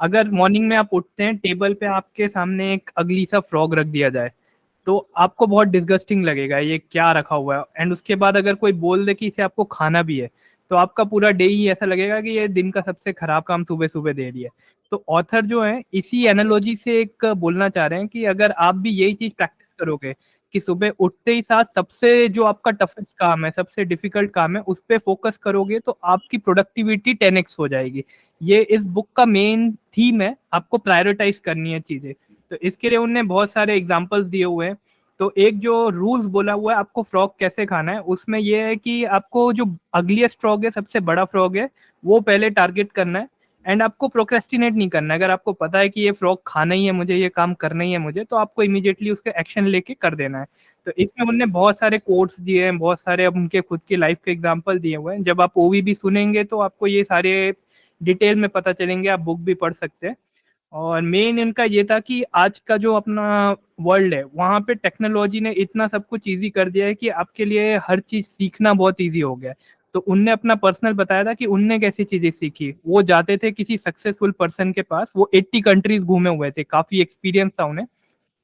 अगर मॉर्निंग में आप उठते हैं, टेबल पे आपके सामने एक अगली सा फ्रॉग रख दिया जाए, तो आपको बहुत डिसगस्टिंग लगेगा ये क्या रखा हुआ है। एंड उसके बाद अगर कोई बोल दे कि इसे आपको खाना भी है, तो आपका पूरा डे ही ऐसा लगेगा कि ये दिन का सबसे खराब काम सुबह सुबह दे रही है। तो ऑथर जो है इसी एनालॉजी से एक बोलना चाह रहे हैं कि अगर आप भी यही चीज प्रैक्टिस करोगे कि सुबह उठते ही साथ सबसे जो आपका टफेस्ट काम है, सबसे डिफिकल्ट काम है, उस पर फोकस करोगे तो आपकी प्रोडक्टिविटी 10x हो जाएगी। ये इस बुक का मेन थीम है, आपको प्रायोरिटाइज करनी है चीजें। तो इसके लिए उनने बहुत सारे एग्जाम्पल्स दिए हुए हैं। तो एक जो रूल्स बोला हुआ है आपको फ्रॉग कैसे खाना है, उसमें यह है कि आपको जो अगलीस्ट फ्रॉग है, सबसे बड़ा फ्रॉग है, वो पहले टारगेट करना है। एंड आपको प्रोक्रेस्टिनेट नहीं करना है। अगर आपको पता है कि ये फ्रॉग खाना ही है मुझे, ये काम करना ही है मुझे, तो आपको इमीडिएटली उसके एक्शन लेके कर देना है। तो इसमें उन्होंने बहुत सारे कोट्स दिए हैं, बहुत सारे अब उनके खुद की लाइफ के एग्जाम्पल दिए हुए हैं। जब आप ओवी भी सुनेंगे तो आपको ये सारे डिटेल में पता चलेंगे, आप बुक भी पढ़ सकते हैं। और मेन इनका ये था कि आज का जो अपना वर्ल्ड है, वहाँ पे टेक्नोलॉजी ने इतना सब कुछ ईजी कर दिया है कि आपके लिए हर चीज सीखना बहुत ईजी हो गया है। तो उनने अपना पर्सनल बताया था कि उनने कैसी चीजें सीखी। वो जाते थे किसी सक्सेसफुल पर्सन के पास, वो 80 कंट्रीज घूमे हुए थे, काफी एक्सपीरियंस था उन्हें।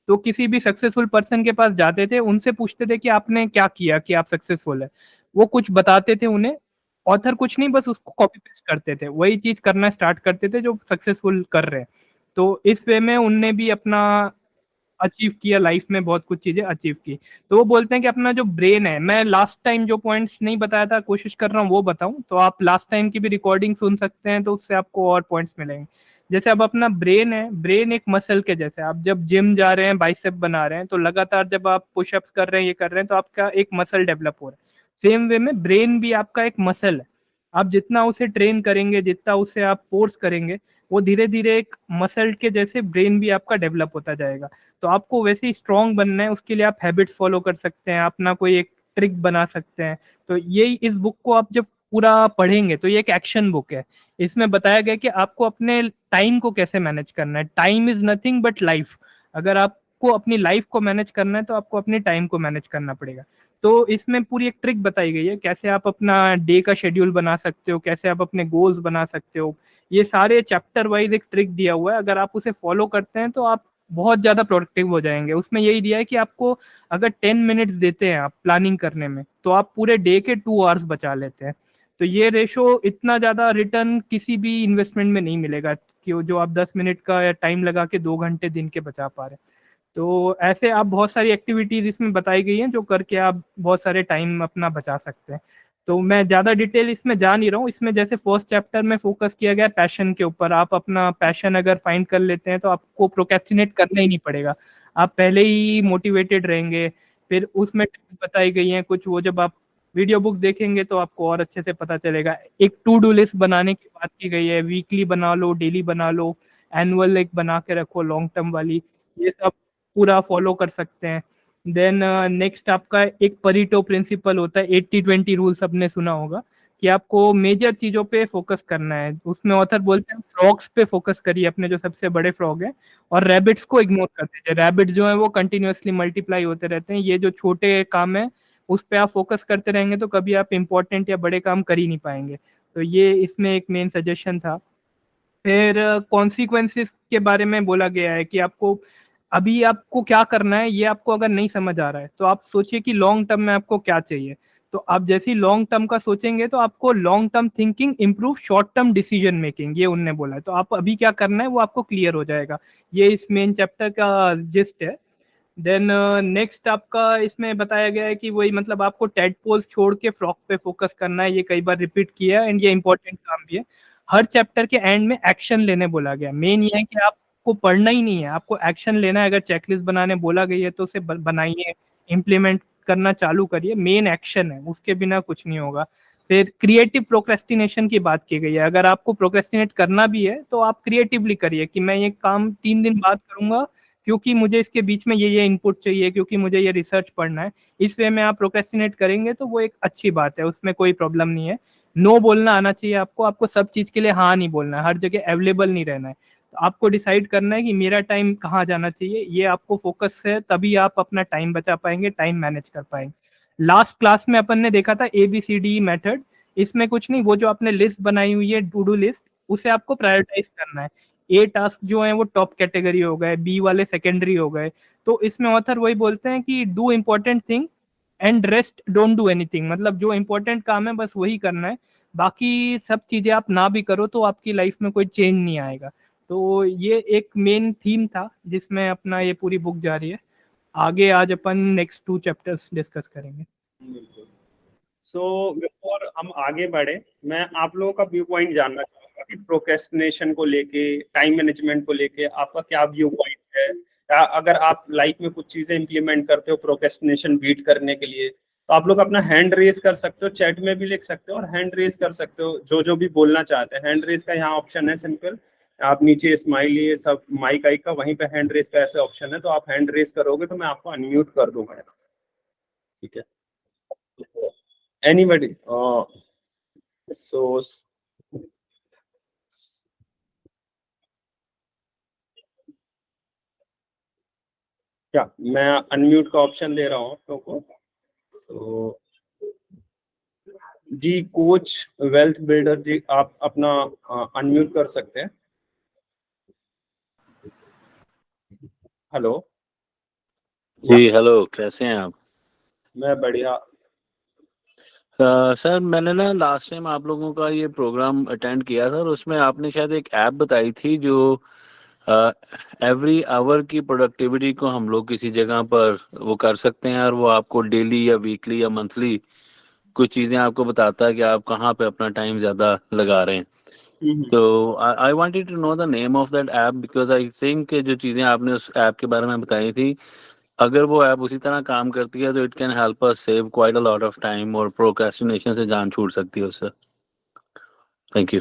तो किसी भी सक्सेसफुल पर्सन के पास जाते थे, उनसे पूछते थे कि आपने क्या किया कि आप सक्सेसफुल है। वो कुछ बताते थे उन्हें, ऑथर कुछ नहीं, बस उसको कॉपी पेस्ट करते थे, वही चीज करना स्टार्ट करते थे जो सक्सेसफुल कर रहे हैं। तो इस वे में उनने भी अपना अचीव किया, लाइफ में बहुत कुछ चीजें अचीव की। तो वो बोलते हैं कि अपना जो ब्रेन है, मैं लास्ट टाइम जो पॉइंट्स नहीं बताया था, कोशिश कर रहा हूँ वो बताऊं, तो आप लास्ट टाइम की भी रिकॉर्डिंग सुन सकते हैं, तो उससे आपको और पॉइंट्स मिलेंगे। जैसे अब अपना ब्रेन है, ब्रेन एक मसल के जैसे, आप जब जिम जा रहे हैं, बाइसेप बना रहे हैं, तो लगातार जब आप पुशअप्स कर रहे हैं, ये कर रहे हैं, तो आपका एक मसल डेवलप हो रहा है। सेम वे में ब्रेन भी आपका एक मसल है। आप जितना उसे ट्रेन करेंगे, जितना उसे आप फोर्स करेंगे, वो धीरे धीरे एक मसल के जैसे ब्रेन भी आपका डेवलप होता जाएगा। तो आपको वैसे ही स्ट्रांग बनना है, उसके लिए आप हैबिट्स फॉलो कर सकते हैं, अपना कोई एक ट्रिक बना सकते हैं। तो यही इस बुक को आप जब पूरा पढ़ेंगे, तो ये एक एक्शन बुक है। इसमें बताया गया कि आपको अपने टाइम को कैसे मैनेज करना है। Time is nothing but life. अगर आपको अपनी लाइफ को मैनेज करना है, तो आपको अपने टाइम को मैनेज करना पड़ेगा। तो इसमें पूरी एक ट्रिक बताई गई है, कैसे आप अपना डे का शेड्यूल बना सकते हो, कैसे आप अपने गोल्स बना सकते हो। ये सारे चैप्टर वाइज एक ट्रिक दिया हुआ है, अगर आप उसे फॉलो करते हैं तो आप बहुत ज्यादा प्रोडक्टिव हो जाएंगे। उसमें यही दिया है कि आपको अगर 10 मिनट्स देते हैं आप प्लानिंग करने में, तो आप पूरे डे के 2 आवर्स बचा लेते हैं। तो ये रेशो इतना ज्यादा रिटर्न किसी भी इन्वेस्टमेंट में नहीं मिलेगा कि जो आप 10 मिनट का टाइम लगा के 2 घंटे दिन के बचा पा रहे हैं। तो ऐसे आप बहुत सारी एक्टिविटीज इसमें बताई गई हैं, जो करके आप बहुत सारे टाइम अपना बचा सकते हैं। तो मैं ज्यादा डिटेल इसमें जा नहीं रहा हूँ। इसमें जैसे फर्स्ट चैप्टर में फोकस किया गया पैशन के ऊपर। आप अपना पैशन अगर फाइंड कर लेते हैं, तो आपको प्रोक्रेस्टिनेट करना ही नहीं पड़ेगा, आप पहले ही मोटिवेटेड रहेंगे। फिर उसमें टिप्स बताई गई हैं कुछ, वो जब आप वीडियो बुक देखेंगे तो आपको और अच्छे से पता चलेगा। एक टू डू लिस्ट बनाने की बात की गई है, वीकली बना लो, डेली बना लो, एनुअल एक बना के रखो, लॉन्ग टर्म वाली। ये सब पूरा फॉलो कर सकते हैं। देन नेक्स्ट आपका एक परीटो प्रिंसिपल होता है, 80-20 रूल सबने सुना होगा, कि आपको मेजर चीजों पे फोकस करना है। उसमें ऑथर बोलते हैं फ्रॉग्स पे फोकस करिए, अपने जो सबसे बड़े फ्रॉग हैं, और रैबिट्स को इग्नोर कर दीजिए। रैबिट जो है वो कंटिन्यूअसली मल्टीप्लाई होते रहते हैं, ये जो छोटे काम है उस पे आप फोकस करते रहेंगे तो कभी आप इंपॉर्टेंट या बड़े काम कर ही नहीं पाएंगे। तो ये इसमें एक मेन सजेशन था। फिर कॉन्सिक्वेंसेस के बारे में बोला गया है कि आपको अभी आपको क्या करना है, ये आपको अगर नहीं समझ आ रहा है, तो आप सोचिए कि लॉन्ग टर्म में आपको क्या चाहिए। तो आप जैसे ही लॉन्ग टर्म का सोचेंगे, तो आपको long term thinking improve short term decision making, ये उनने बोला है। तो आप अभी क्या करना है वो आपको क्लियर हो जाएगा। ये इस मेन चैप्टर का जिस्ट है। देन नेक्स्ट आपका इसमें बताया गया है कि वही मतलब आपको टेडपोल छोड़ के फ्रॉक पे फोकस करना है। ये कई बार रिपीट किया है, एंड ये इंपॉर्टेंट काम भी है। हर चैप्टर के एंड में एक्शन लेने बोला गया। मेन ये है कि आपको पढ़ना ही नहीं है, आपको एक्शन लेना है। अगर चेकलिस्ट बनाने बोला गई है तो उसे बनाइए, इम्प्लीमेंट करना चालू करिए। मेन एक्शन है, उसके बिना कुछ नहीं होगा। फिर क्रिएटिव प्रोक्रेस्टिनेशन की बात की गई है। अगर आपको प्रोक्रेस्टिनेट करना भी है, तो आप क्रिएटिवली करिए कि मैं ये काम 3 दिन बाद करूंगा, क्योंकि मुझे इसके बीच में ये इनपुट चाहिए, क्योंकि मुझे ये रिसर्च पढ़ना है। इस वे में आप प्रोक्रेस्टिनेट करेंगे तो वो एक अच्छी बात है, उसमें कोई प्रॉब्लम नहीं है। नो बोलना आना चाहिए आपको, आपको सब चीज के लिए हाँ नहीं बोलना है, हर जगह अवेलेबल नहीं रहना है। तो आपको डिसाइड करना है कि मेरा टाइम कहाँ जाना चाहिए, ये आपको फोकस है, तभी आप अपना टाइम बचा पाएंगे, टाइम मैनेज कर पाएंगे। लास्ट क्लास में अपन ने देखा था ABCD मेथड। इसमें कुछ नहीं, वो जो आपने लिस्ट बनाई हुई है टू डू लिस्ट, उसे आपको प्रायोरिटाइज करना है। ए टास्क जो है वो टॉप कैटेगरी हो गए, बी वाले सेकेंडरी हो गए। तो इसमें ऑथर वही बोलते हैं कि do important thing and rest don't do anything, मतलब जो इम्पोर्टेंट काम है बस वही करना है, बाकी सब चीजें आप ना भी करो तो आपकी लाइफ में कोई चेंज नहीं आएगा। तो ये एक मेन थीम था जिसमें अपना ये पूरी बुक जा रही है। आगे आज अपन नेक्स्ट 2 चैप्टर्स डिस्कस करेंगे। बिल्कुल। सो बिफोर हम आगे बढ़े, मैं आप लोगों का व्यू पॉइंट जानना चाहूंगा कि प्रोक्रेस्टिनेशन को लेके, टाइम मैनेजमेंट को लेके आपका क्या व्यू पॉइंट है, या अगर आप लाइफ में कुछ चीजें इंप्लीमेंट करते हो प्रोक्रेस्टिनेशन बीट करने के लिए, तो आप लोग अपना हैंड रेज कर सकते हो, चैट में भी लिख सकते हो और हैंड रेज कर सकते हो, जो जो भी बोलना चाहते हैं। हैंड रेज का यहाँ ऑप्शन है सिंपल, आप नीचे स्माइली सब माइक आई का, वहीं पे हैंड रेज का ऐसे ऑप्शन है, तो आप हैंड रेज करोगे तो मैं आपको अनम्यूट कर दूंगा, ठीक है। Anybody? So क्या मैं अनम्यूट का ऑप्शन दे रहा हूँ आप लोगों को? So, जी कोच वेल्थ बिल्डर जी, आप अपना अनम्यूट कर सकते हैं। हेलो जी हेलो, कैसे हैं आप? मैं बढ़िया। सर मैंने ना लास्ट टाइम आप लोगों का ये प्रोग्राम अटेंड किया था और उसमें आपने शायद एक ऐप बताई थी जो एवरी आवर की प्रोडक्टिविटी को हम लोग किसी जगह पर वो कर सकते हैं और वो आपको डेली या वीकली या मंथली कुछ चीज़ें आपको बताता है कि आप कहाँ पे अपना टाइम ज़्यादा लगा रहे हैं। तो I wanted to know the name of that app because I think जो चीज़ें आपने उस ऐप के बारे में बताई थी, अगर वो ऐप उसी तरह काम करती है तो it can help us save quite a lot of time और प्रोक्रेस्टिनेशन से जान छूट सकती है उससे। Thank you.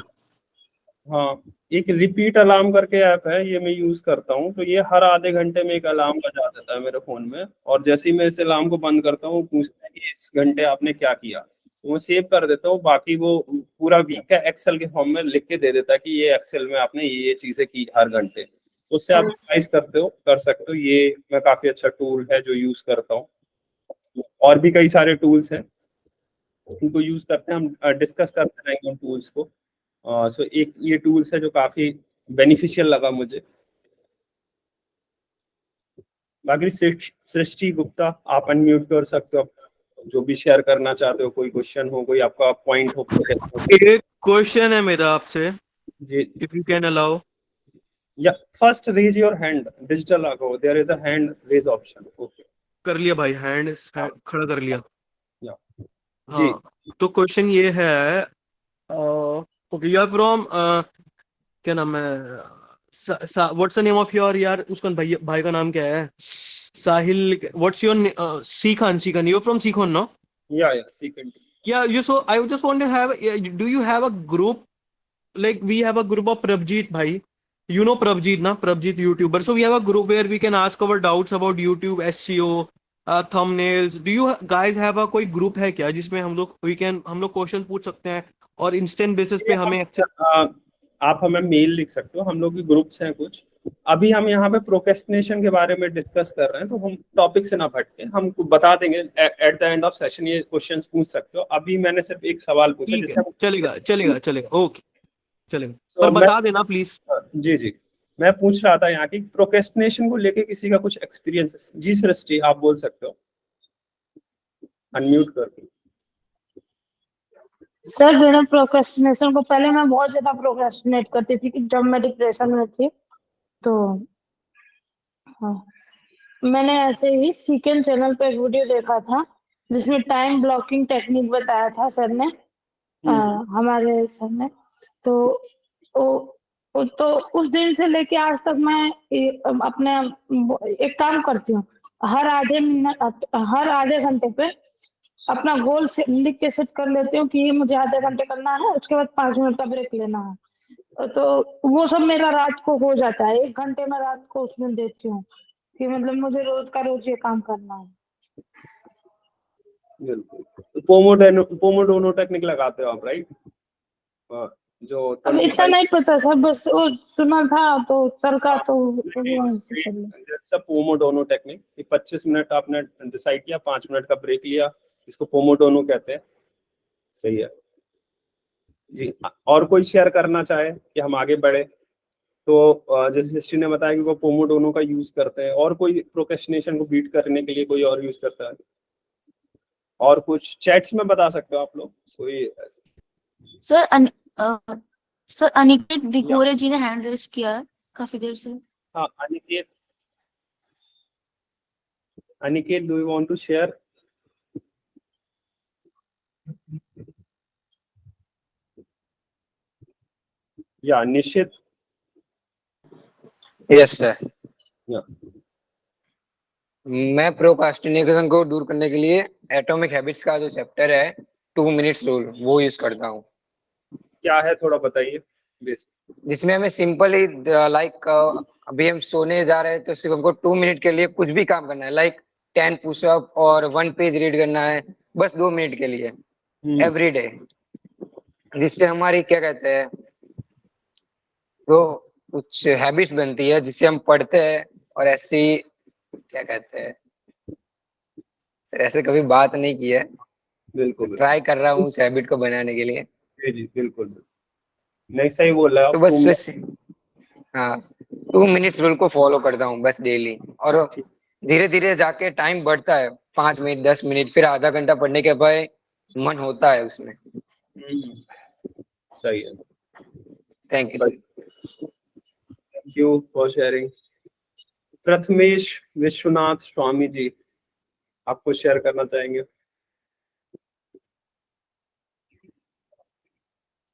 हाँ, एक रिपीट अलार्म करके ऐप है, ये मैं यूज करता हूँ। तो ये हर आधे घंटे में एक अलार्म बजा देता है मेरे फोन में, और जैसे ही मैं इस अलार्म को बंद करता हूँ पूछता है कि इस घंटे आपने क्या किया, तो मैं सेव कर देता हूँ। बाकी वो पूरा वीक का एक्सेल के फॉर्म में लिख के दे देता है कि ये एक्सेल में आपने ये चीजें की हर घंटे। तो उससे आप रिवाइज करते हो, कर सकते हो। ये मैं काफी अच्छा टूल है जो यूज करता हूँ। और भी कई सारे टूल्स हैं, उनको यूज करते हैं, हम डिस्कस करते रहेंगे उन टूल्स को। सो एक ये टूल्स है जो काफी बेनिफिशियल लगा मुझे। बाकी सृष्टि गुप्ता, आप अनम्यूट कर सकते हो, जो भी शेयर करना चाहते हो, कोई क्वेश्चन हो, कोई आपका पॉइंट हो। एक क्वेश्चन है मेरा आपसे, जी, इफ यू कैन अलाउ। या first raise your hand, digital अगो there is a hand raise option. Okay, कर लिया भाई, हैंड खड़ा कर लिया। या जी, हाँ, तो क्वेश्चन ये है, ओके यू आर फ्रॉम, क्या नाम है, what's the name of your, यार उसका भाई भाई का नाम क्या है, साहिल, व्हाट्स योर, सीखान, सीखान, यू फ्रॉम सीखोन नो? या सीक्वेंट। Yeah, you, so I just want to have, do you have a group, like we have a group of Prabjeet bhai, you know Prabjeet na, Prabjeet YouTuber, so we have a group where we can ask our doubts about YouTube SEO, thumbnails. Do you guys have a कोई group है क्या जिसमें हम लोग हम लोग question पूछ सकते हैं और इंस्टेंट बेसिस पे हमें आप हमें मेल लिख सकते हो, हम लोग के ग्रुप्स हैं कुछ। अभी हम यहाँ पे प्रोक्रेस्टिनेशन के बारे में डिस्कस कर रहे हैं, तो हम टॉपिक से ना भटके, हम बता देंगे at the end of session, ये क्वेश्चंस पूछ सकते हो। अभी मैंने सिर्फ एक सवाल पूछा ठीक है, जिससे चलेगा चलेगा चलेगा, ओके चलेगा, तो पर बता देना प्लीज। जी जी, मैं पूछ रहा था यहाँ की प्रोक्रेस्टिनेशन को लेके किसी का कुछ एक्सपीरियंस। जी सृष्टि, आप बोल सकते हो, अनम्यूट कर। सर मैंने प्रोक्रेस्टिनेशन को, पहले मैं बहुत ज्यादा प्रोक्रेस्टिनेट करती थी कि जब मैं डिप्रेशन में थी। तो हाँ, मैंने ऐसे ही सीकेन चैनल पे एक वीडियो देखा था जिसमें टाइम ब्लॉकिंग टेक्निक बताया था सर ने, हमारे सर ने। तो तो उस दिन से लेके आज तक मैं अपने एक काम करती हूँ, हर आधे मिनट, हर आधे घंटे पे अपना गोल से लिख के सेट कर लेती हूँ कि ये मुझे आधे घंटे करना है, उसके बाद 5 मिनट का ब्रेक लेना है। तो वो सब मेरा रात को हो जाता है, 1 घंटे में रात को उसमें देती हूँ कि मतलब मुझे रोज का रोज ये काम करना है। बिल्कुल, पोमोडोनो टेक्निक लगाते हो आप, राइट? जो अब इतना नहीं पता था, बस वो सुना था तो सर का, तो पोमोडोनो टेक्निक, 25 मिनट आपने डिसाइड किया, 5 मिनट का ब्रेक लिया, इसको पोमोडोनो कहते हैं। सही है जी। और कोई शेयर करना चाहे कि हम आगे बढ़े? तो जैसे सृष्टि ने बताया कि वो पोमोडोनो का यूज करते हैं, और कोई प्रोक्रेस्टिनेशन को बीट करने के लिए कोई और यूज करता है? और कुछ चैट्स में बता सकते हो आप लोग कोई? सर अनिकेत दिकोरे जी ने हैंड रेस किया है काफी देर से। हाँ, Aniket do you want to share? या निश्चित? Yes sir. या मैं प्रोक्रास्टिनेशन को दूर करने के लिए एटॉमिक हैबिट्स का जो चैप्टर है 2 मिनट्स रूल वो यूज करता हूँ। क्या है थोड़ा बताइए। जिसमें हमें सिंपली लाइक अभी हम सोने जा रहे हैं तो सिर्फ हमको 2 मिनट के लिए कुछ भी काम करना है, लाइक 10 पुशअप और 1 पेज रीड करना है, बस 2 मिनट के लिए एवरी डे, जिससे हमारी क्या कहते हैं वो कुछ हैबिट्स बनती है जिससे हम पढ़ते हैं। और ऐसी क्या कहते हैं सर, ऐसे कभी बात नहीं की है, बिल्कुल ट्राई कर रहा हूँ उस हैबिट को बनाने के लिए। जी बिल्कुल नहीं, सही बोल रहे हो तो बस वैसे हाँ 2 मिनट्स रूल को फॉलो करता हूँ बस डेली, और धीरे धीरे जाके टाइम बढ़ता है 5 मिनट 10 मिनट, फिर आधा घंटा पढ़ने के बाद मन होता है उसमें। सही है। Thank you sir. Thank you for sharing. Prathamesh Vishwanath Swami ji, आपको शेयर करना चाहेंगे?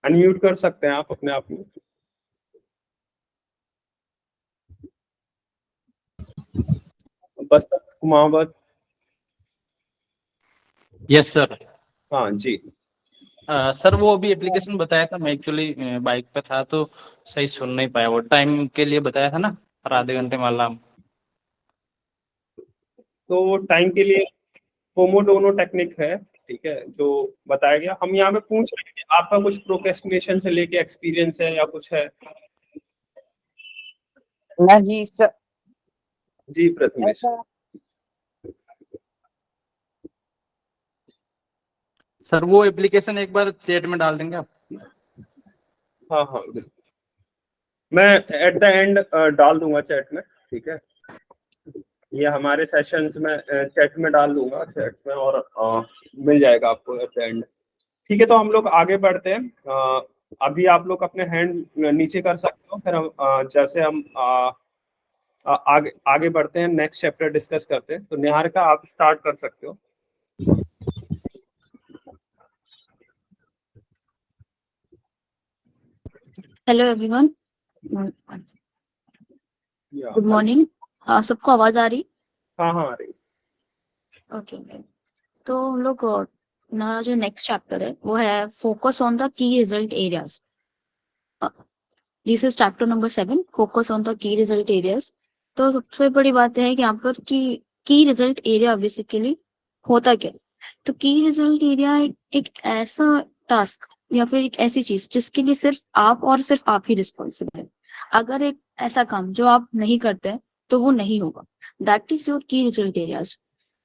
अनम्यूट कर सकते हैं आप अपने आप में। बसंत कुमावत। Yes sir. हाँ जी। सर वो अभी एप्लीकेशन बताया था, मैं एक्चुअली बाइक पे था तो सही सुन नहीं पाया। वो टाइम के लिए बताया था ना, हर आधे घंटे में अलार्म। तो टाइम के लिए पोमोडोनो टेक्निक है, ठीक है, जो बताया गया। हम यहाँ पे पूछ रहे हैं कि आपका कुछ प्रोक्रेस्टिनेशन से लेके एक्सपीरियंस है या कुछ है? नहीं सर। जी प्रथमेश। सर वो एप्लीकेशन एक बार चैट में डाल देंगे आप? हाँ हाँ मैं एट द एंड डाल दूंगा चैट में, ठीक है। ये हमारे सेशंस में चैट में डाल दूंगा, चैट में, और मिल जाएगा आपको एट द एंड। ठीक है, तो हम लोग आगे बढ़ते हैं। अभी आप लोग अपने हैंड नीचे कर सकते हो, फिर हम जैसे हम आगे बढ़ते हैं, नेक्स्ट चैप्टर डिस्कस करते हैं। तो निहारिका आप स्टार्ट कर सकते हो। Hello everyone, good morning. सबको आवाज आ रही? हाँ हाँ आ रही। ओके तो हम लोग हमारा जो नेक्स्ट चैप्टर है वो है focus on the key result areas. This is chapter number 7, focus on the key result areas. तो सबसे बड़ी बात है कि यहाँ पर की रिजल्ट एरिया बेसिकली होता क्या। तो की रिजल्ट एरिया एक ऐसा टास्क या फिर एक ऐसी चीज जिसके लिए सिर्फ आप और सिर्फ आप ही रिस्पॉन्सिबल है। अगर एक ऐसा काम जो आप नहीं करते तो वो नहीं होगा। दैट इज योर की रिजल्ट एरियाज।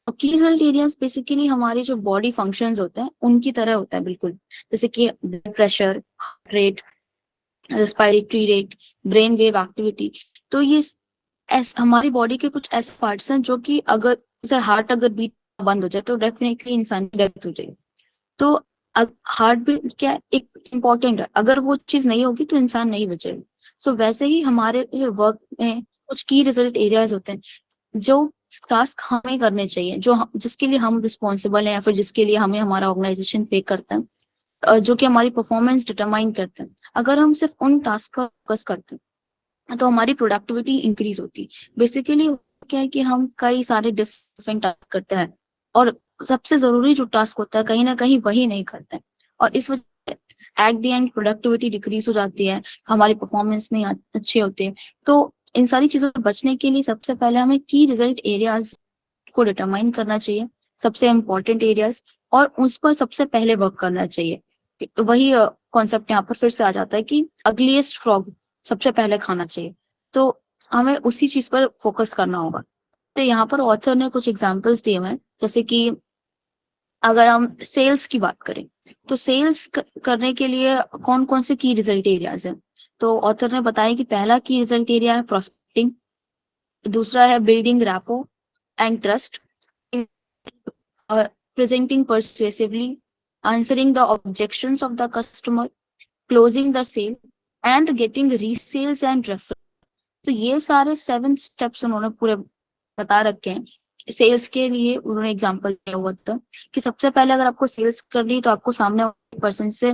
और की रिजल्ट एरियाज बेसिकली हमारे जो बॉडी फंक्शंस होते हैं उनकी तरह होता है बिल्कुल, जैसे कि blood pressure, heart rate, respiratory rate, brain wave activity. तो ये हमारी बॉडी के कुछ ऐसे पार्ट्स हैं जो कि अगर जैसे हार्ट अगर बीट बंद हो जाए तो डेफिनेटली इंसान की डेथ हो जाएगी। तो हार्ट बीट क्या एक इम्पोर्टेंट है, अगर वो चीज नहीं होगी तो इंसान नहीं बचेगा। सो वैसे ही हमारे वर्क में कुछ की रिजल्ट एरियाज होते हैं जो टास्क हमें करने चाहिए, जिसके लिए हम रिस्पॉन्सिबल हैं या फिर जिसके लिए हमें हमारा ऑर्गेनाइजेशन पे करता है, जो कि हमारी परफॉर्मेंस डिटरमाइन करते हैं। अगर हम सिर्फ उन टास्क का फोकस करते हैं तो हमारी प्रोडक्टिविटी इंक्रीज होती है। बेसिकली क्या है कि हम कई सारे डिफरेंट टास्क करते हैं और सबसे जरूरी जो टास्क होता है कहीं ना कहीं वही नहीं करते हैं, और इस वजह at the end productivity decrease हो जाती है, हमारी परफॉर्मेंस नहीं अच्छी होती है। तो इन सारी चीजों से बचने के लिए सबसे पहले हमें की रिजल्ट एरियाज को डिटरमाइन करना चाहिए, सबसे इम्पोर्टेंट एरियाज, और उस पर सबसे पहले वर्क करना चाहिए। तो वही कॉन्सेप्ट यहाँ पर फिर से आ जाता है कि अगलीस्ट फ्रॉग सबसे पहले खाना चाहिए। तो हमें उसी चीज पर फोकस करना होगा। तो यहाँ पर ऑथर ने कुछ एग्जांपल्स दिए हुए हैं, जैसे कि अगर हम सेल्स की बात करें तो सेल्स करने के लिए कौन कौन से की रिजल्ट एरियाज हैं। तो ऑथर ने बताया कि पहला की रिजल्ट एरिया है प्रोस्पेक्टिंग, दूसरा है building rapport and trust, presenting persuasively, answering the objections of the customer, closing the sale, and getting resales and referrals. तो ये सारे 7 स्टेप्स उन्होंने पूरे बता रखे हैं। सेल्स के लिए उन्होंने एग्जांपल दिया हुआ था कि सबसे पहले अगर आपको सेल्स करनी है तो आपको सामने वाले पर्सन से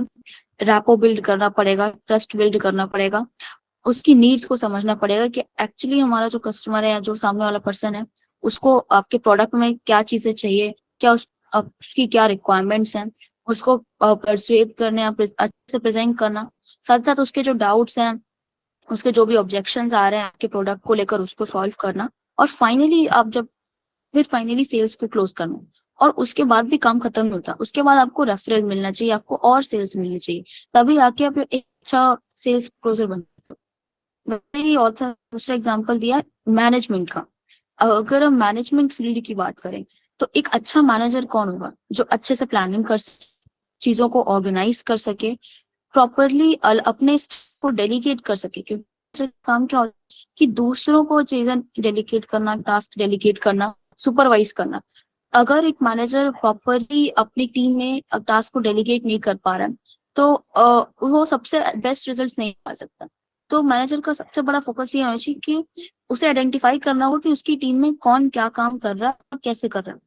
रैपो बिल्ड करना पड़ेगा, ट्रस्ट बिल्ड करना पड़ेगा, उसकी नीड्स को समझना पड़ेगा कि एक्चुअली हमारा जो कस्टमर है या जो सामने वाला पर्सन है उसको आपके प्रोडक्ट में क्या चीजें चाहिए, क्या उसकी क्या रिक्वायरमेंट्स हैं, उसको परसुएड करने या अच्छे से प्रेजेंट करना, साथ साथ उसके जो डाउट्स हैं, उसके जो भी ऑब्जेक्शंस आ रहे हैं आपके प्रोडक्ट को लेकर उसको सॉल्व करना, और फाइनली सेल्स को क्लोज करना। और उसके बाद भी काम खत्म नहीं होता, उसके बाद आपको रेफरल मिलना चाहिए, आपको और सेल्स मिलनी चाहिए, तभी आके आप एक अच्छा सेल्स क्लोजर बन। वही ऑथर दूसरा एग्जांपल दिया मैनेजमेंट का। अगर हम मैनेजमेंट फील्ड की बात करें तो एक अच्छा मैनेजर कौन होगा? जो अच्छे से प्लानिंग कर सके, चीजों को ऑर्गेनाइज कर सके, प्रॉपरली अपने को डेलीगेट कर सके। क्योंकि काम क्या होता है कि दूसरों को चीजें डेलीगेट करना, टास्क डेलीगेट करना, सुपरवाइज करना। अगर एक मैनेजर प्रॉपरली अपनी टीम में टास्क को डेलीगेट नहीं कर पा रहा है तो वो सबसे बेस्ट रिजल्ट्स नहीं पा सकता। तो मैनेजर का सबसे बड़ा फोकस ये होना चाहिए कि उसे आइडेंटिफाई करना होगा कि उसकी टीम में कौन क्या काम कर रहा है और कैसे कर रहा है।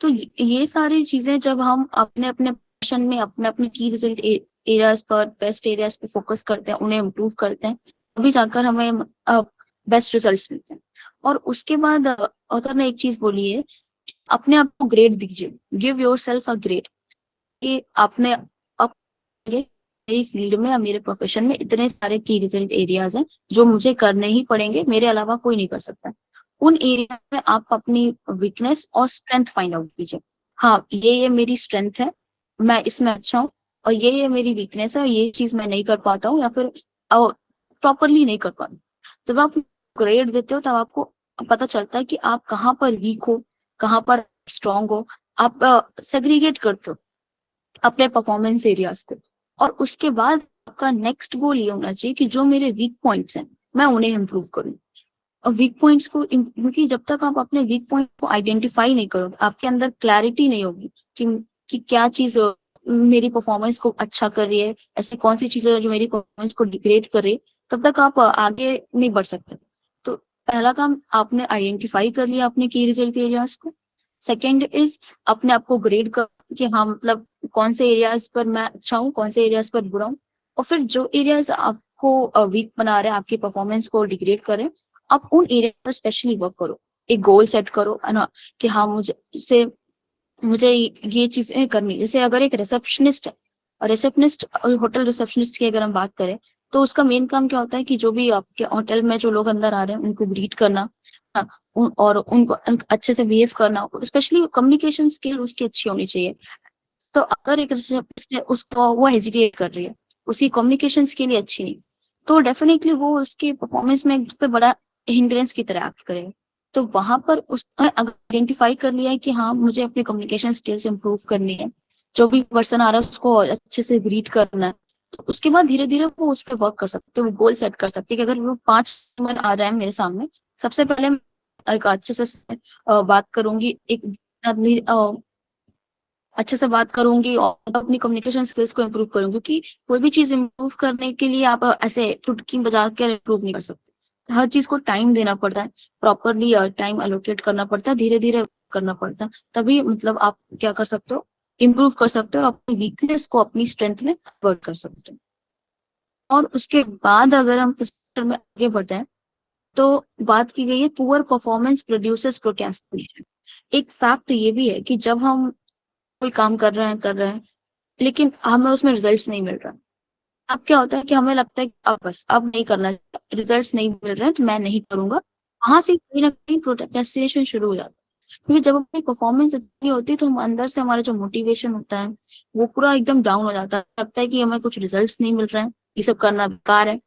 तो ये सारी चीजें जब हम अपने अपने पैशन में अपने अपने की रिजल्ट एरियाज पर, बेस्ट एरियाज पे फोकस करते हैं, उन्हें इम्प्रूव करते हैं, तभी जाकर हमें बेस्ट रिजल्ट्स मिलते हैं। और उसके बाद ऑथर ने एक चीज बोली है, अपने आप को ग्रेड दीजिए, give your self a grade, कि आपने मेरी फील्ड में या मेरे प्रोफेशन में इतने सारे की रिजल्ट एरियाज हैं जो मुझे करने ही पड़ेंगे, मेरे अलावा कोई नहीं कर सकता। उन एरिया में आप अपनी वीकनेस और स्ट्रेंथ फाइंड आउट कीजिए। हाँ, ये मेरी स्ट्रेंथ है, मैं इसमें अच्छा हूँ, और ये मेरी वीकनेस है, ये चीज मैं नहीं कर पाता हूँ या फिर प्रॉपरली नहीं कर पाता। जब आप ग्रेड देते हो तब आपको पता चलता है कि आप कहाँ पर वीक हो, कहाँ पर स्ट्रांग हो। आप सेग्रीगेट करते हो अपने परफॉर्मेंस एरियाज को, और उसके बाद आपका नेक्स्ट गोल ये होना चाहिए कि जो मेरे वीक पॉइंट्स हैं मैं उन्हें इम्प्रूव करूँ। और वीक पॉइंट्स को, क्योंकि जब तक आप अपने वीक पॉइंट को आइडेंटिफाई नहीं करोगे, आपके अंदर क्लैरिटी नहीं होगी कि क्या चीज मेरी परफॉर्मेंस को अच्छा कर रही है, ऐसी कौन सी चीजें जो मेरी परफॉर्मेंस को डिग्रेड कर रही है, तब तक आप आगे नहीं बढ़ सकते। तो पहला काम आपने आइडेंटिफाई कर लिया अपने की रिजल्ट एरियाज को। सेकेंड इज अपने आप को ग्रेड कर कि हाँ मतलब कौन से एरियाज पर मैं अच्छा हूँ, कौन से एरियाज पर बुरा हूँ। और फिर जो एरियाज आपको वीक बना रहे हैं, आपकी परफॉर्मेंस को डिग्रेड कर रहे हैं, आप उन एरिया पर स्पेशली वर्क करो, एक गोल सेट करो, है ना, कि हाँ मुझे ये चीजें करनी। जैसे अगर एक रिसेप्शनिस्ट है, रिसेप्शनिस्ट होटल रिसेप्शनिस्ट की अगर हम बात करें तो उसका मेन काम क्या होता है कि जो भी आपके होटल में जो लोग अंदर आ रहे हैं उनको ग्रीट करना, और उनको अच्छे से बिहेव करना, स्पेशली कम्युनिकेशन स्किल उसकी अच्छी होनी चाहिए। तो अगर एक रिसेप्शनिस्ट है, उसको वो हेजिटेट कर रही है, उसकी कम्युनिकेशन स्किल ही अच्छी नहीं, तो डेफिनेटली वो उसकी परफॉर्मेंस में एक सबसे बड़ा हिंड्रेंस की तरह एक्ट करेगा। तो वहां पर उसने आइडेंटिफाई कर लिया है कि हाँ मुझे अपनी कम्युनिकेशन स्किल्स इंप्रूव करनी है, जो भी पर्सन आ रहा है उसको अच्छे से ग्रीट करना है। तो उसके बाद धीरे धीरे वो उस पर वर्क कर सकते हैं, वो गोल सेट कर सकते हैं कि अगर वो 5 कस्टमर आ रहे हैं मेरे सामने, सबसे पहले मैं एक अच्छे से बात करूंगी, अच्छे से बात करूंगी और अपनी कम्युनिकेशन स्किल्स को इम्प्रूव करूंगी। क्योंकि कोई भी चीज इम्प्रूव करने के लिए आप ऐसे चुटकी बजा कर इम्प्रूव नहीं कर सकते, हर चीज को टाइम देना पड़ता है, प्रॉपरली टाइम एलोकेट करना पड़ता है, धीरे धीरे करना पड़ता है, तभी मतलब आप क्या कर सकते हो, इम्प्रूव कर सकते हो और अपनी वीकनेस को अपनी स्ट्रेंथ में कन्वर्ट कर सकते हो। और उसके बाद अगर हम इस में आगे बढ़ते हैं तो बात की गई है पुअर परफॉर्मेंस प्रोड्यूसेस प्रोक्रेस्टिनेशन। एक फैक्ट ये भी है कि जब हम कोई काम कर रहे हैं लेकिन हमें उसमें रिजल्ट्स नहीं मिल रहा, अब क्या होता है कि हमें लगता है कि अब नहीं करना, रिजल्ट्स नहीं मिल रहे हैं तो मैं नहीं करूंगा। वहां से कहीं ना कहीं प्रोक्रेस्टिनेशन शुरू हो जाता है। क्योंकि जब अपनी परफॉर्मेंस अच्छी होती है तो हम अंदर से हमारा जो मोटिवेशन होता है वो पूरा एकदम डाउन हो जाता है, लगता है कि हमें कुछ रिजल्ट्स नहीं मिल रहे हैं, ये सब करना बेकार है।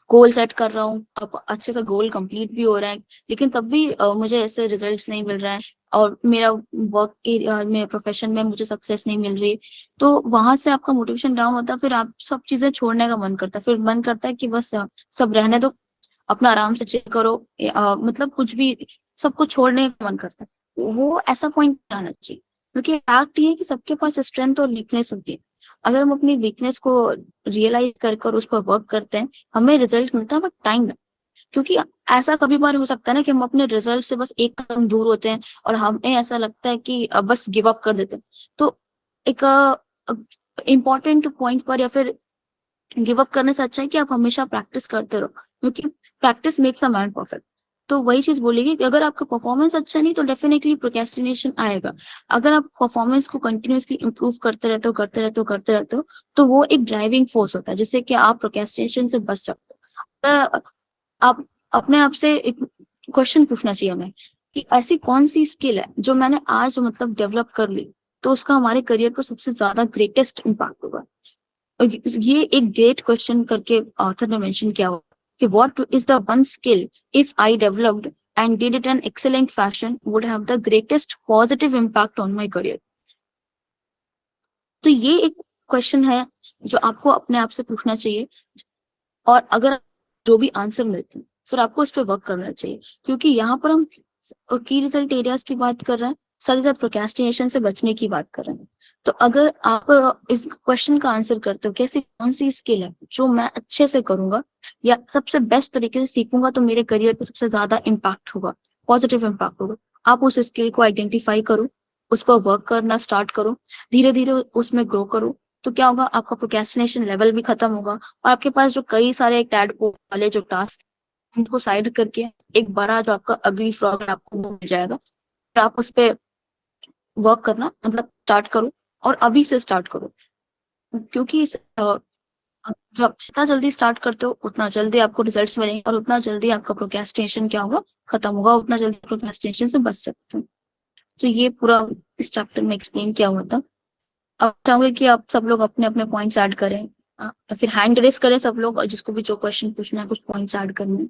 गोल सेट कर रहा हूँ, अब अच्छे से गोल कंप्लीट भी हो रहा है, लेकिन तब भी मुझे ऐसे रिजल्ट्स नहीं मिल रहे हैं, और मेरा वर्क एरिया में, प्रोफेशन में मुझे सक्सेस नहीं मिल रही, तो वहां से आपका मोटिवेशन डाउन होता है, फिर आप सब चीजें छोड़ने का मन करता है, फिर मन करता है कि बस सब रहने दो, अपना आराम से चिल करो, मतलब कुछ भी, सब कुछ छोड़ने का मन करता है। वो ऐसा पॉइंट आना चाहिए, क्योंकि फैक्ट ये है कि सबके पास स्ट्रेंथ और वीकनेस होती है। अगर हम अपनी वीकनेस को रियलाइज कर उस पर वर्क करते हैं, हमें रिजल्ट मिलता है, बट टाइम लगता है। क्योंकि ऐसा कभी बार हो सकता है ना कि हम अपने रिजल्ट से बस एक कदम दूर होते हैं और हमें ऐसा लगता है कि बस गिव अप कर देते हैं। तो एक इम्पोर्टेंट पॉइंट पर या फिर गिव अप करने से अच्छा है कि आप हमेशा प्रैक्टिस करते रहो, क्योंकि practice makes a man perfect. तो वही चीज बोलेगी कि अगर आपका परफॉर्मेंस अच्छा नहीं तो डेफिनेटली प्रोक्रेस्टिनेशन आएगा। अगर आप परफॉर्मेंस को कंटिन्यूअसली इंप्रूव करते रहते हो तो वो एक ड्राइविंग फोर्स होता है, जिससे कि आप प्रोक्रेस्टिनेशन से बच सकते हो। तो आप अपने आप से एक क्वेश्चन पूछना चाहिए हमें कि ऐसी कौन सी स्किल है जो मैंने आज मतलब डेवलप कर ली, तो उसका हमारे करियर पर सबसे ज्यादा ग्रेटेस्ट इम्पैक्ट होगा। ये एक ग्रेट क्वेश्चन करके ऑथर ने मेंशन किया हुआ कि what is the one skill if I developed and did it in excellent fashion would have the greatest positive impact on my career. तो ये एक क्वेश्चन है जो आपको अपने आप से पूछना चाहिए, और अगर जो भी आंसर मिलते हैं फिर आपको उस पर वर्क करना चाहिए, क्योंकि यहाँ पर हम की रिजल्ट एरियाज की बात कर रहे हैं, साथ ही साथ प्रोक्रेस्टिनेशन से बचने की बात कर रहे हैं। तो अगर आप इस क्वेश्चन का आंसर करते हो कैसे, कौन सी स्किल है जो मैं अच्छे से करूंगा या सबसे बेस्ट तरीके से सीखूंगा तो मेरे करियर पर सबसे ज्यादा इम्पैक्ट होगा, पॉजिटिव इम्पैक्ट होगा, आप उस स्किल को आइडेंटिफाई करो, उस पर वर्क करना स्टार्ट करो, धीरे धीरे उसमें ग्रो करो। तो क्या होगा, आपका प्रोक्रेस्टिनेशन लेवल भी खत्म होगा और आपके पास जो कई सारे टैडपोल वाले जो टास्क, उनको साइड करके एक बड़ा जो आपका अगली फ्रॉग है आपको वो मिल जाएगा। तो आप उस पर वर्क करना मतलब स्टार्ट करो, और अभी से स्टार्ट करो, क्योंकि जब जितना जल्दी स्टार्ट करते हो उतना जल्दी आपको रिजल्ट्स मिलेंगे, और उतना जल्दी आपका प्रोक्रेस्टिनेशन क्या होगा, खत्म होगा, उतना जल्दी प्रोक्रेस्टिनेशन से बच सकते हो। तो ये पूरा इस चैप्टर में एक्सप्लेन किया हुआ था। अब चाहूंगी कि आप सब लोग अपने अपने पॉइंट्स ऐड करें, या फिर हैंड रेस करें सब लोग, और जिसको भी जो क्वेश्चन पूछना है, कुछ पॉइंट्स ऐड करने हैं।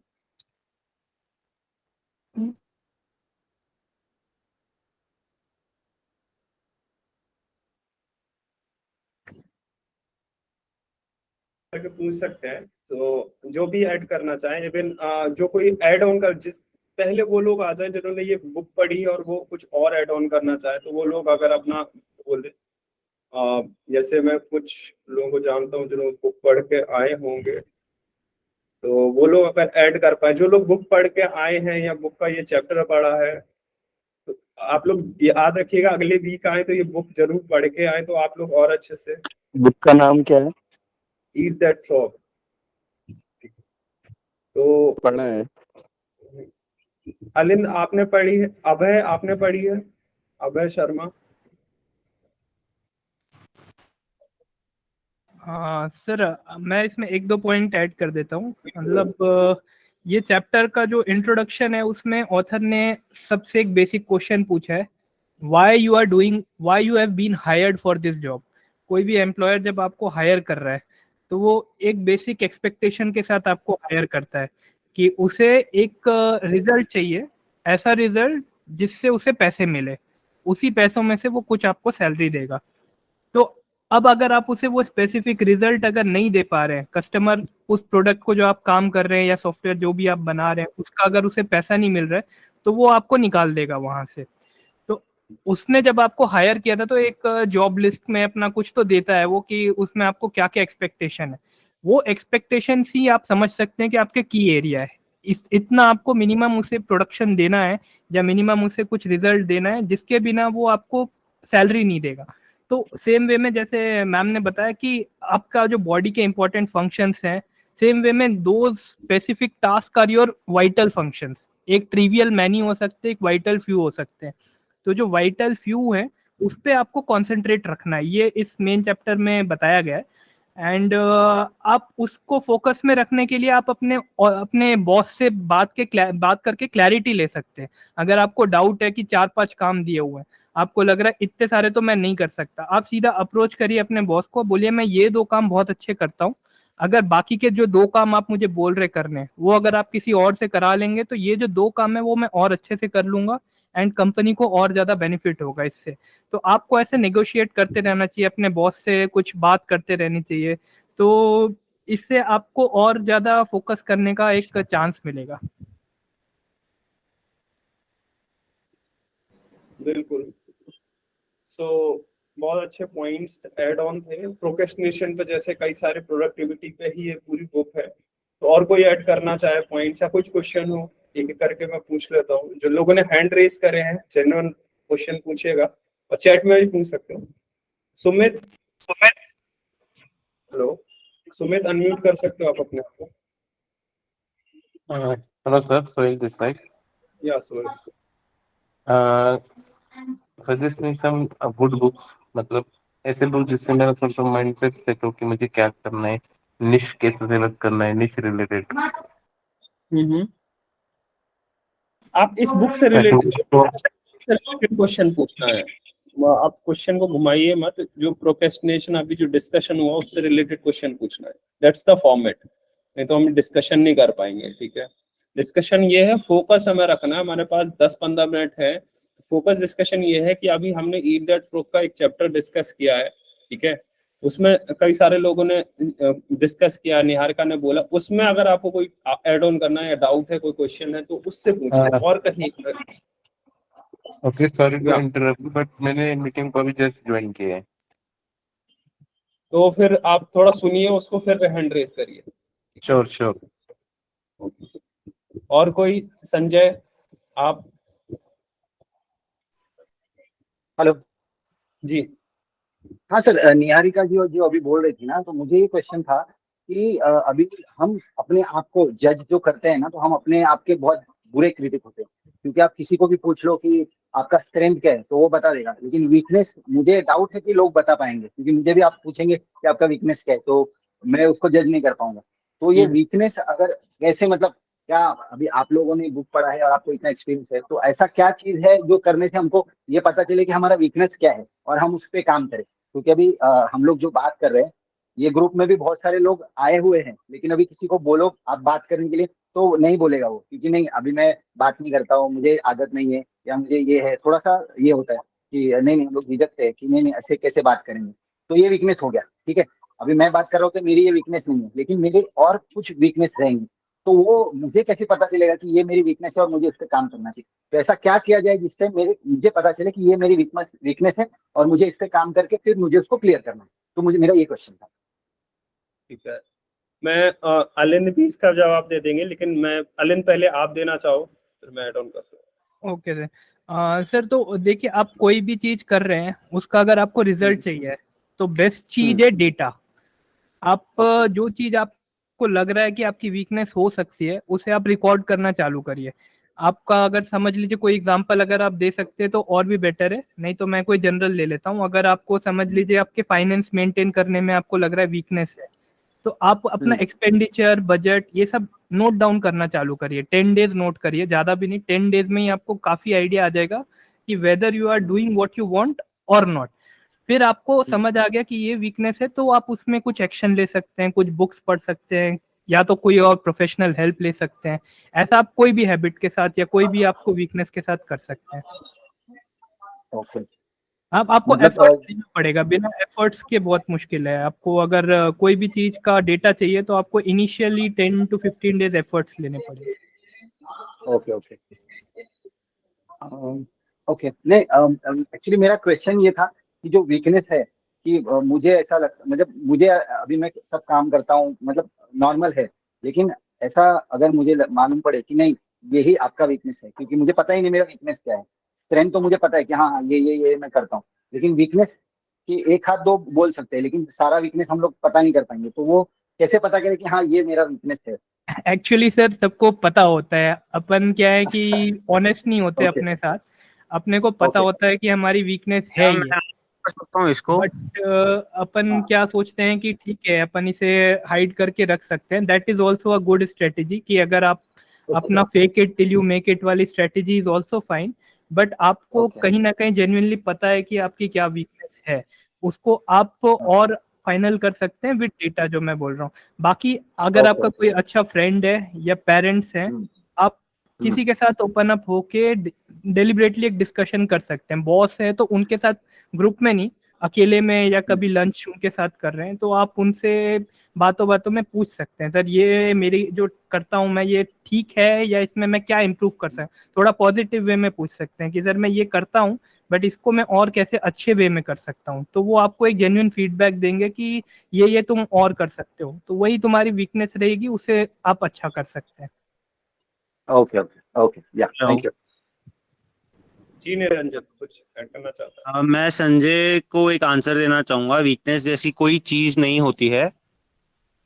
करके पूछ सकते हैं, तो जो भी ऐड करना चाहे, इवन जो कोई ऐड ऑन कर, जिस पहले वो लोग आ जाए जिन्होंने ये बुक पढ़ी और वो कुछ और ऐड ऑन करना चाहे, तो वो लोग अगर अपना बोल दे। जैसे मैं कुछ लोगों को जानता हूँ जो बुक पढ़ के आए होंगे, तो वो लोग अगर ऐड कर पाए, जो लोग बुक पढ़ के आए हैं या बुक का ये चैप्टर पढ़ा है, तो आप लोग याद रखिएगा, अगले वीक आए तो ये बुक जरूर पढ़ के आए, तो आप लोग और अच्छे से। बुक का नाम क्या है? Eat that frog. तो पढ़ा है। अलिंद आपने पढ़ी है? अभय आपने पढ़ी है? अभय शर्मा। हाँ सर, मैं इसमें एक दो पॉइंट ऐड कर देता हूँ। मतलब ये चैप्टर का जो इंट्रोडक्शन है उसमें ऑथर ने सबसे एक बेसिक क्वेश्चन पूछा है, why you have been hired for this job. कोई भी एम्प्लॉयर जब आपको हायर कर रहा है तो वो एक बेसिक एक्सपेक्टेशन के साथ आपको हायर करता है कि उसे एक रिजल्ट चाहिए, ऐसा रिजल्ट जिससे उसे पैसे मिले, उसी पैसों में से वो कुछ आपको सैलरी देगा। तो अब अगर आप उसे वो स्पेसिफिक रिजल्ट अगर नहीं दे पा रहे हैं, कस्टमर उस प्रोडक्ट को जो आप काम कर रहे हैं या सॉफ्टवेयर जो भी आप बना रहे हैं उसका अगर उसे पैसा नहीं मिल रहा है, तो वो आपको निकाल देगा वहां से। तो उसने जब आपको हायर किया था तो एक जॉब लिस्ट में अपना कुछ तो देता है वो, कि उसमें आपको क्या क्या एक्सपेक्टेशन है। वो एक्सपेक्टेशन ही आप समझ सकते हैं कि आपके की एरिया है। इतना आपको मिनिमम उसे प्रोडक्शन देना है या मिनिमम उसे कुछ रिजल्ट देना है जिसके बिना वो आपको सैलरी नहीं देगा। तो सेम वे में जैसे मैम ने बताया कि आपका जो बॉडी के इंपॉर्टेंट फंक्शंस हैं, सेम वे में दो specific task are your vital functions. एक ट्रिवियल मैनी हो सकते हैं, एक वाइटल फ्यू हो सकते हैं। तो जो वाइटल फ्यू है उस पे आपको कंसंट्रेट रखना है, ये इस मेन चैप्टर में बताया गया है। एंड आप उसको फोकस में रखने के लिए आप अपने बॉस से बात करके क्लैरिटी ले सकते हैं। अगर आपको डाउट है कि 4-5 काम दिए हुए हैं, आपको लग रहा है इतने सारे तो मैं नहीं कर सकता, आप सीधा अप्रोच करिए अपने बॉस को, बोलिए मैं ये 2 काम बहुत अच्छे करता हूँ, अगर बाकी के जो 2 काम आप मुझे बोल रहे करने, वो अगर आप किसी और से करा लेंगे तो ये जो 2 काम है वो मैं और अच्छे से कर लूंगा एंड कंपनी को और ज्यादा बेनिफिट होगा इससे। तो आपको ऐसे नेगोशिएट करते रहना चाहिए, अपने बॉस से कुछ बात करते रहनी चाहिए, तो इससे आपको और ज्यादा फोकस करने का एक चांस मिलेगा। बिल्कुल। सो बहुत अच्छे पॉइंट्स ऐड ऑन थे प्रोक्रेस्टिनेशन पे, जैसे कई सारे प्रोडक्टिविटी पे ही ये पूरी बुक है। तो और कोई ऐड करना चाहे पॉइंट्स या कुछ क्वेश्चन हो, एक एक करके मैं पूछ लेता हूँ। जो लोगों ने हैंड रेज करे हैं जेन्युइन क्वेश्चन पूछिएगा, और चैट में भी पूछ सकते हो। सुमित, हेलो सुमित, अनम्यूट कर सकते हो आप अपने आप को। Hello sir, Sohail this side. या Sohail, Suggest me some good books, मतलब ऐसे बुक जिससे मेरा थोड़ा सा माइंडसेट सेट हो कि मुझे क्या करना है, निश कैसे सेलेक्ट करना है, निश रिलेटेड। आप इस बुक से रिलेटेड क्वेश्चन पूछना है, आप क्वेश्चन को घुमाइए मत, जो प्रोक्रेस्टिनेशन अभी जो डिस्कशन हुआ उससे रिलेटेड क्वेश्चन पूछना है। दैट्स द फॉर्मेट, नहीं तो हम डिस्कशन नहीं कर पाएंगे। ठीक है, डिस्कशन ये है, फोकस हमें रखना है। हमारे पास 10-15 मिनट है। फोकस डिस्कशन ये है कि अभी हमने ईट दैट फ्रो का एक चैप्टर डिस्कस किया है। ठीक है, उसमें कई सारे लोगों ने डिस्कस किया, निहारिका ने बोला, उसमें अगर आपको कोई ऐड ऑन करना है या डाउट है, कोई क्वेश्चन है तो उससे पूछिए, और कहीं। Okay, sorry to interrupt, but मैंने मीटिंग को अभी जस्ट ज्वाइन किया है। तो फिर आप थोड़ा सुनिए उसको, फिर हैंड रेस करिए। श्योर। और कोई? संजय, आप? हेलो जी। हाँ सर, निहारिका जी जो अभी बोल रही थी ना, तो मुझे ये क्वेश्चन था कि अभी हम अपने आप को जज जो करते हैं ना, तो हम अपने आप के बहुत बुरे क्रिटिक होते हैं। क्योंकि आप किसी को भी पूछ लो कि आपका स्ट्रेंथ क्या है तो वो बता देगा, लेकिन वीकनेस मुझे डाउट है कि लोग बता पाएंगे, क्योंकि मुझे भी आप पूछेंगे कि आपका वीकनेस क्या है तो मैं उसको जज नहीं कर पाऊंगा। तो ये वीकनेस अगर कैसे, मतलब क्या, अभी आप लोगों ने बुक पढ़ा है और आपको इतना एक्सपीरियंस है, तो ऐसा क्या चीज है जो करने से हमको ये पता चले कि हमारा वीकनेस क्या है और हम उस पर काम करें? क्योंकि अभी हम लोग जो बात कर रहे हैं, ये ग्रुप में भी बहुत सारे लोग आए हुए हैं, लेकिन अभी किसी को बोलो आप बात करने के लिए तो नहीं बोलेगा वो, क्योंकि नहीं अभी मैं बात नहीं करता हूँ, मुझे आदत नहीं है, या मुझे ये है, थोड़ा सा ये होता है कि नहीं हम लोग झिझकते हैं कि नहीं ऐसे कैसे बात करेंगे। तो ये वीकनेस हो गया। ठीक है, अभी मैं बात कर रहा हूँ तो मेरी ये वीकनेस नहीं है, लेकिन मेरे और कुछ वीकनेस रहेंगे, तो वो मुझे कैसे पता चलेगा कि ये मेरी वीकनेस है और मुझे उस पर काम करना चाहिए? तो ऐसा क्या किया जाए जिससे मुझे पता चले कि ये मेरी वीकनेस है और मुझे इस पे काम करके फिर मुझे उसको क्लियर करना है? तो मुझे मेरा ये क्वेश्चन था। ठीक है, मैं अलिंद भी इसका जवाब दे देंगे, लेकिन मैं अलिंद पहले आप देना चाहो फिर मैं ऐड ऑन करता हूँ। Okay sir. सर तो देखिए, आप कोई भी चीज कर रहे हैं उसका अगर आपको रिजल्ट चाहिए तो बेस्ट चीज है डेटा। आप जो चीज आपको लग रहा है कि आपकी वीकनेस हो सकती है उसे आप रिकॉर्ड करना चालू करिए। आपका अगर समझ लीजिए कोई एग्जांपल अगर आप दे सकते हैं तो और भी बेटर है, नहीं तो मैं कोई जनरल ले लेता हूँ। अगर आपको समझ लीजिए आपके फाइनेंस मेंटेन करने में आपको लग रहा है वीकनेस है, तो आप अपना एक्सपेंडिचर, बजट, ये सब नोट डाउन करना चालू करिए। 10 डेज नोट करिए, ज्यादा भी नहीं, 10 डेज में ही आपको काफी आइडिया आ जाएगा कि whether you are doing what you want और नॉट। फिर आपको समझ आ गया कि ये वीकनेस है तो आप उसमें कुछ एक्शन ले सकते हैं, कुछ बुक्स पढ़ सकते हैं, या तो कोई और प्रोफेशनल हेल्प ले सकते हैं। ऐसा आप कोई भी हैबिट के साथ या कोई भी आपको वीकनेस के साथ कर सकते हैं। ओके, आपको मतलब एफर्ट देना पड़ेगा, बिना एफर्ट्स के बहुत मुश्किल है। आपको अगर कोई भी चीज का डेटा चाहिए तो आपको इनिशियली 10 to 15 डेज एफर्ट्स लेने पड़ेंगे। Okay okay. नहीं, एक्चुअली मेरा क्वेश्चन ये था कि जो वीकनेस है कि मुझे ऐसा लगता, मतलब मुझे अभी मैं सब काम करता हूँ, मतलब नॉर्मल है, लेकिन ऐसा अगर मुझे मालूम पड़े कि नहीं यही आपका वीकनेस है, क्योंकि मुझे पता ही नहीं मेरा वीकनेस क्या है। स्ट्रेंथ तो मुझे पता है कि हाँ ये मैं करता हूँ, लेकिन वीकनेस कि एक हाथ दो बोल सकते हैं, लेकिन सारा वीकनेस हम लोग पता नहीं कर पाएंगे। तो वो कैसे पता करें कि हाँ ये मेरा वीकनेस है? एक्चुअली सर सबको पता होता है, अपन क्या है कि ऑनेस्ट नहीं होते ओके अपने साथ। अपने को पता होता है कि हमारी वीकनेस है ये, इसको बट अपन क्या सोचते हैं कि ठीक है अपन इसे हाइड करके रख सकते हैं। That is also a good strategy कि अगर आप अपना fake it till you make it वाली strategy is also fine, but आपको कहीं ना कहीं जेन्युइनली पता है कि आपकी क्या वीकनेस है, उसको आप और फाइनल कर सकते हैं विद डेटा, जो मैं बोल रहा हूँ। बाकी अगर आपका कोई अच्छा फ्रेंड है या पेरेंट्स हैं, आप किसी के साथ ओपन अप होके डेलिबरेटली एक डिस्कशन कर सकते हैं। बॉस है तो उनके साथ ग्रुप में नहीं, अकेले में, या कभी लंच उनके साथ कर रहे हैं तो आप उनसे बातों बातों में पूछ सकते हैं, सर ये मेरी जो करता हूँ मैं, ये ठीक है या इसमें मैं क्या इम्प्रूव कर सकता हूँ। थोड़ा पॉजिटिव वे में पूछ सकते हैं कि सर मैं ये करता हूँ बट इसको मैं और कैसे अच्छे वे में कर सकता हूँ। तो वो आपको एक जेन्युइन फीडबैक देंगे कि ये तुम और कर सकते हो, तो वही तुम्हारी वीकनेस रहेगी, उसे आप अच्छा कर सकते हैं। ओके ओके ओके, या थैंक यू। जी निरंजन कुछ ऐड करना चाहता है? मैं संजय को एक आंसर देना चाहूंगा। वीकनेस जैसी कोई चीज नहीं होती है।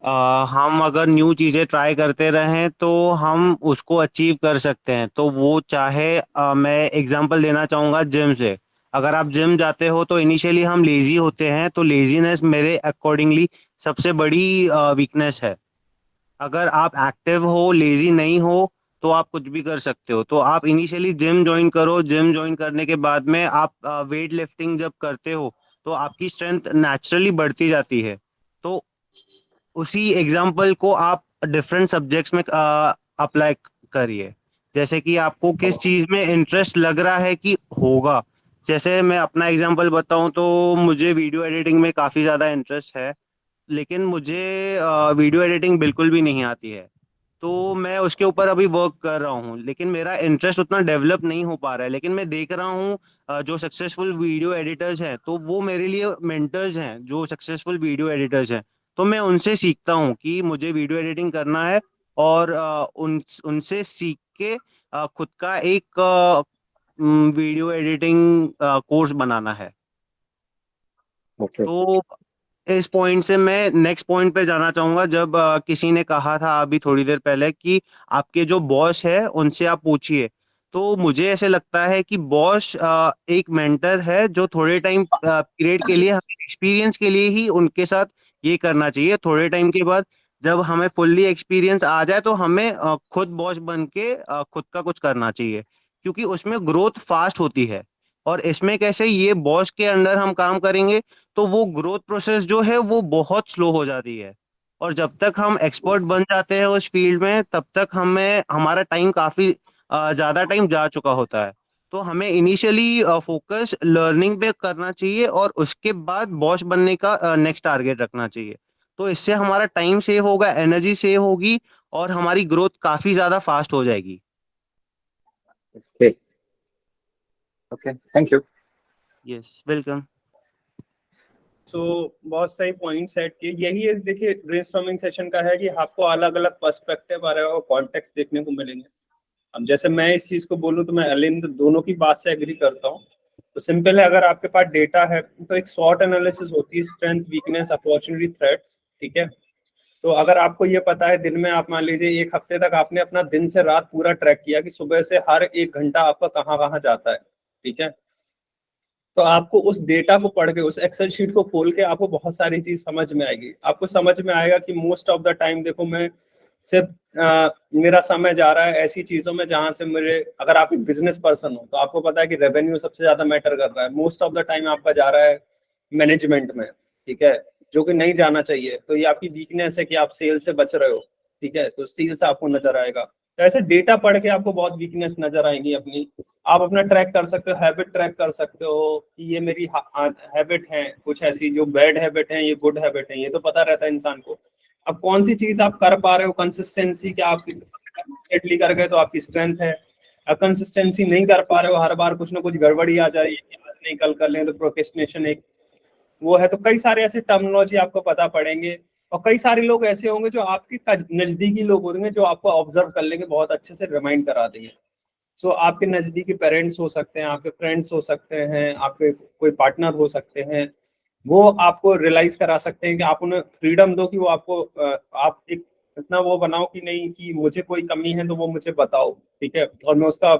हम अगर न्यू चीजें ट्राई करते रहें तो हम उसको अचीव कर सकते हैं। तो वो चाहे मैं एग्जांपल देना चाहूंगा जिम से। अगर आप जिम जाते हो तो इनिशियली हम लेजी होते हैं, तो लेजीनेस मेरे अकॉर्डिंगली सबसे बड़ी वीकनेस है। अगर आप एक्टिव हो, लेजी नहीं हो, तो आप कुछ भी कर सकते हो। तो आप इनिशियली जिम ज्वाइन करो। जिम ज्वाइन करने के बाद में आप वेट लिफ्टिंग जब करते हो तो आपकी स्ट्रेंथ नेचुरली बढ़ती जाती है। तो उसी एग्जाम्पल को आप डिफरेंट सब्जेक्ट्स में अप्लाई करिए। जैसे कि आपको किस चीज़ में इंटरेस्ट लग रहा है कि होगा। जैसे मैं अपना एग्जांपल बताऊं तो मुझे वीडियो एडिटिंग में काफ़ी ज़्यादा इंटरेस्ट है, लेकिन मुझे वीडियो एडिटिंग बिल्कुल भी नहीं आती है। तो मैं उसके ऊपर अभी वर्क कर रहा हूँ, लेकिन मेरा इंटरेस्ट उतना डेवलप नहीं हो पा रहा है। लेकिन मैं देख रहा हूँ जो सक्सेसफुल वीडियो एडिटर्स हैं, तो वो मेरे लिए मेंटर्स हैं जो सक्सेसफुल वीडियो एडिटर्स हैं। तो मैं उनसे सीखता हूँ कि मुझे वीडियो एडिटिंग करना है, और उनसे सीख के खुद का एक वीडियो एडिटिंग कोर्स बनाना है। ओके तो इस पॉइंट से मैं नेक्स्ट पॉइंट पे जाना चाहूंगा। जब किसी ने कहा था अभी थोड़ी देर पहले कि आपके जो बॉस है उनसे आप पूछिए, तो मुझे ऐसे लगता है कि बॉस एक मेंटर है जो थोड़े टाइम पीरियड के लिए, एक्सपीरियंस के लिए ही उनके साथ ये करना चाहिए। थोड़े टाइम के बाद जब हमें फुल्ली एक्सपीरियंस आ जाए तो हमें खुद बॉस बन के खुद का कुछ करना चाहिए, क्योंकि उसमें ग्रोथ फास्ट होती है। और इसमें कैसे ये बॉस के अंडर हम काम करेंगे तो वो ग्रोथ प्रोसेस जो है वो बहुत स्लो हो जाती है। और जब तक हम एक्सपर्ट बन जाते हैं उस फील्ड में, तब तक हमें हमारा टाइम काफी ज्यादा टाइम जा चुका होता है। तो हमें इनिशियली फोकस लर्निंग पे करना चाहिए और उसके बाद बॉस बनने का नेक्स्ट टारगेट रखना चाहिए। तो इससे हमारा टाइम सेव होगा, एनर्जी सेव होगी, और हमारी ग्रोथ काफी ज्यादा फास्ट हो जाएगी। Okay okay, thank you. Yes, welcome. So बहुत सही पॉइंट सेट किए। यही है, देखिए ब्रेनस्टॉर्मिंग सेशन का है कि आपको अलग अलग पर्सपेक्टिव और कॉन्टेक्स्ट देखने को मिलेंगे। अब जैसे मैं इस चीज को बोलूं तो मैं अलिंद दोनों की बात से एग्री करता हूँ। तो सिंपल है, अगर आपके पास डेटा है तो एक शॉर्ट एनालिसिस होती है, स्ट्रेंथ, वीकनेस, अपॉर्चुनिटी, थ्रेट्स, ठीक है। तो अगर आपको ये पता है, दिन में आप मान लीजिए 1 हफ्ते तक आपने अपना दिन से रात पूरा ट्रैक किया कि सुबह से हर 1 घंटा आपका कहाँ कहाँ जाता है, ठीक है। तो आपको उस डेटा को पढ़ के, उस एक्सेल शीट को खोल के आपको बहुत सारी चीज समझ में आएगी। आपको समझ में आएगा कि मोस्ट ऑफ द टाइम देखो मैं सिर्फ मेरा समय जा रहा है ऐसी चीजों में जहां से मेरे, अगर आप एक बिजनेस पर्सन हो तो आपको पता है कि रेवेन्यू सबसे ज्यादा मैटर कर रहा है। मोस्ट ऑफ द टाइम आपका जा रहा है मैनेजमेंट में, ठीक है, जो कि नहीं जाना चाहिए। तो ये आपकी वीकनेस है कि आप सेल से बच रहे हो, ठीक है, तो सेल से आपको नजर आएगा। तो ऐसे डेटा पढ़ के आपको बहुत वीकनेस नजर आएंगी अपनी। आप अपना ट्रैक कर सकते हो, हैबिट ट्रैक कर सकते हो कि ये मेरी हैबिट है, कुछ ऐसी जो बैड हैबिट है, ये गुड हैबिट है, ये तो पता रहता है इंसान को। अब कौन सी चीज आप कर पा रहे हो, कंसिस्टेंसी, क्या आप कंसिस्टेंटली कर गए तो आपकी स्ट्रेंथ है। कंसिस्टेंसी नहीं कर पा रहे हो, हर बार कुछ ना कुछ गड़बड़ी आ जा रही है, आज नहीं कल कर लें, तो प्रोक्रेस्टिनेशन एक वो है। तो कई सारे ऐसे टर्मिनोलॉजी आपको पता पड़ेंगे, और कई सारे लोग ऐसे होंगे जो आपके नजदीकी लोग होंगे जो आपको ऑब्जर्व कर लेंगे, बहुत अच्छे से रिमाइंड करा देंगे। सो आपके नजदीकी पेरेंट्स हो सकते हैं, आपके फ्रेंड्स हो सकते हैं, आपके कोई पार्टनर हो सकते हैं, वो आपको रियलाइज करा सकते हैं कि आप उन्हें फ्रीडम दो कि वो आपको आप एक इतना वो बनाओ कि नहीं कि मुझे कोई कमी है तो वो मुझे बताओ, ठीक है, और मैं उसका